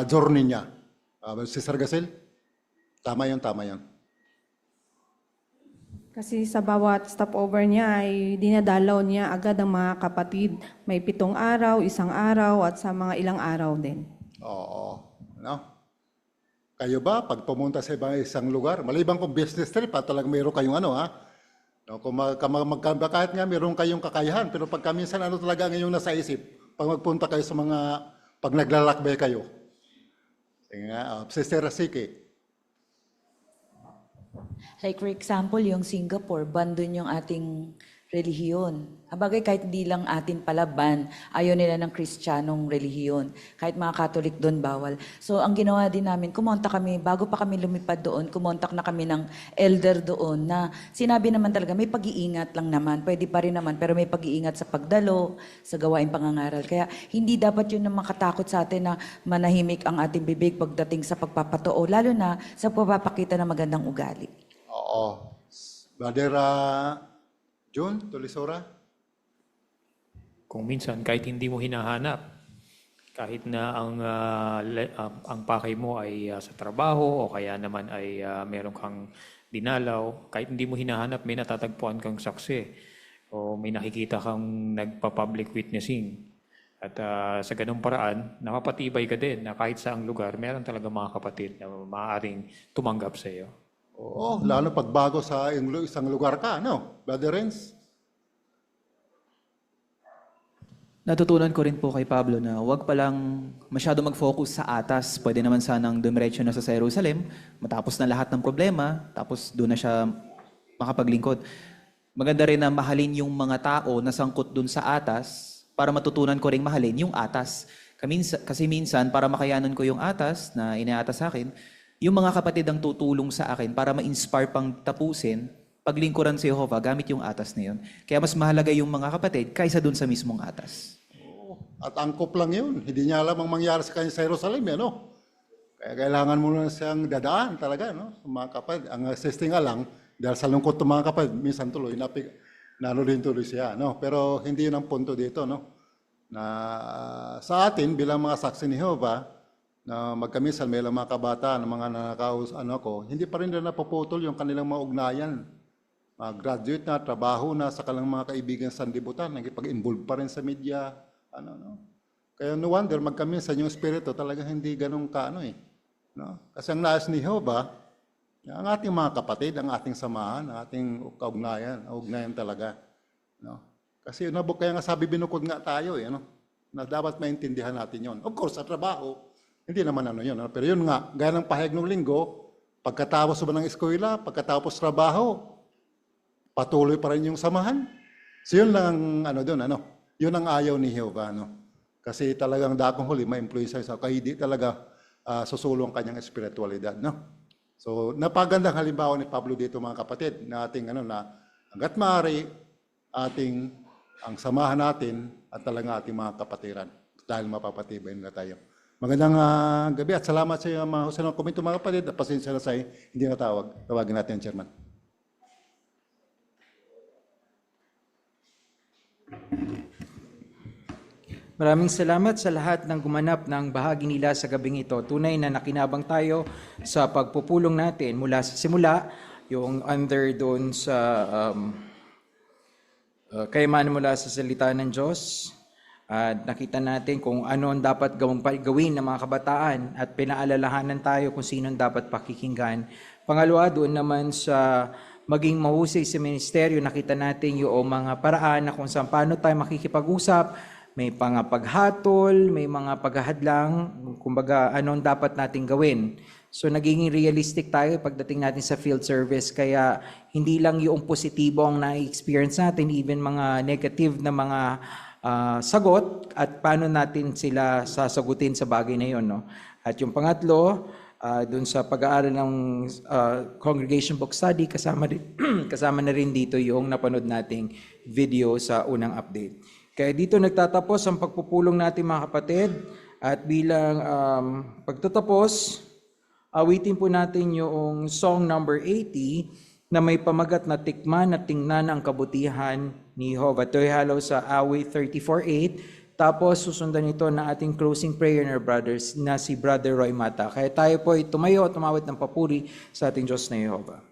journey niya? Si Sir Gasel? Tama yun. Kasi sa bawat stopover niya ay dinadalaw niya agad ang mga kapatid. May 7 araw, 1 araw at sa mga ilang araw din. Oo. No? Kayo ba, pag pumunta sa isang lugar, malibang kung business trip, talagang mayroon kayong No, kung kahit nga mayroon kayong kakayahan, pero pagka minsan talaga ngayong nasa isip, pag magpunta kayo sa pag naglalakbay kayo. Sige nga, Sister Rasiki. Like for example, yung Singapore, bandun yung ating relihiyon. Abagay, kahit hindi lang atin palaban, ayaw nila ng Kristiyanong relihiyon. Kahit mga Katolik doon, bawal. So, ang ginawa din namin, kumontak kami, bago pa kami lumipad doon, kumontak na kami ng elder doon na sinabi naman talaga, may pag-iingat lang naman, pwede pa rin naman, pero may pag-iingat sa pagdalo, sa gawaing pangangaral. Kaya hindi dapat yun na makatakot sa atin na manahimik ang ating bibig pagdating sa pagpapatoo, lalo na sa pagpapakita ng magandang ugali. Oo. Brother June Tulisora? Kung minsan kahit hindi mo hinahanap, kahit na ang pakay mo ay sa trabaho o kaya naman ay meron kang dinalaw, kahit hindi mo hinahanap, may natatagpuan kang saksi o may nakikita kang nagpa-public witnessing. At sa ganung paraan, napapatibay ka din na kahit saang lugar, meron talaga mga kapatid na maaaring tumanggap sa iyo. Oo, lalo pagbago sa isang lugar ka, no? Brother Renz? Natutunan ko rin po kay Pablo na huwag palang masyado mag-focus sa atas. Pwede naman sanang dumiretso na sa Jerusalem, matapos na lahat ng problema, tapos doon na siya makapaglingkod. Maganda rin na mahalin yung mga tao na sangkot doon sa atas para matutunan ko rin mahalin yung atas. Kasi minsan, para makayanan ko yung atas na iniatas sa akin, yung mga kapatid ang tutulong sa akin para ma-inspire pang tapusin paglingkuran sa Jehovah gamit yung atas na yun. Kaya mas mahalaga yung mga kapatid kaysa dun sa mismong atas. At angkop lang yun. Hindi niya alam ang mangyari sa kanya sa Jerusalem, no? Kaya kailangan mo na siyang dadaan talaga, no? Sa mga kapatid. Ang assisting nga lang, dahil sa lungkot ng mga kapatid, minsan tuloy, din tuloy siya, no? Pero hindi yun ang punto dito, no? Na sa atin, bilang mga saksi ni Jehovah, na magkamisal, may mga kabataan, mga nanakaus, hindi pa rin na napuputol yung kanilang mga ugnayan. Graduate na, trabaho na, sa kanilang mga kaibigan sa sanlibutan, nagipag-involve pa rin sa media, Kaya no wonder, magkamisal yung espiritu talaga hindi ganun no? Kasi ang nais ni Jehovah, ang ating mga kapatid, ang ating samahan, ang ating kaugnayan talaga, no? Kasi kaya nga sabi binukod nga tayo, no? Na dapat maintindihan natin yon. Of course, sa trabaho, hindi naman yun. Pero yun nga, gaya ng pahayag ng linggo, pagkatapos ba ng eskwela, pagkatapos trabaho, patuloy pa rin yung samahan. So yun lang yun ang ayaw ni Jehovah, no? Kasi talagang dakong huli, ma-influence sa kaya hindi talaga susulong kanyang espiritualidad, no? So napagandang halimbawa ni Pablo dito mga kapatid, na ating na hanggat maaari ang samahan natin at talaga ating mga kapatiran dahil mapapatibay na tayo. Magandang gabi at salamat sa mga husan ng komento mga kapatid. Pasensya na sa hindi natawag. Tawagin natin ang chairman. Maraming salamat sa lahat ng gumanap ng bahagi nila sa gabing ito. Tunay na nakinabang tayo sa pagpupulong natin mula sa simula, yung under doon sa kayamanan mula sa salita ng Diyos. At nakita natin kung ano ang dapat gawin ng mga kabataan at pinaalalahanan tayo kung sino ang dapat pakikinggan. Pangalawa, doon naman sa maging mahusay sa ministeryo, nakita natin yung mga paraan na kung saan paano tayo makikipag-usap, may mga paghatol, may mga paghahadlang, kumbaga anong dapat natin gawin. So naging realistic tayo pagdating natin sa field service, kaya hindi lang yung positibo ang na-experience natin, even mga negative na mga sagot at paano natin sila sasagutin sa bagay na yun. No? At yung pangatlo, dun sa pag-aaral ng Congregation Book Study, kasama na rin dito yung napanood nating video sa unang update. Kaya dito nagtatapos ang pagpupulong natin mga kapatid, at bilang pagtatapos, awitin po natin yung song number 80 na may pamagat na tikman at tingnan ang kabutihan ni Jehovah. Ito'y halo sa awit 34:8. Tapos susundan ito na ating closing prayer na brothers na si Brother Roy Mata. Kaya tayo po ay tumayo at tumawit ng papuri sa ating Diyos na Jehovah.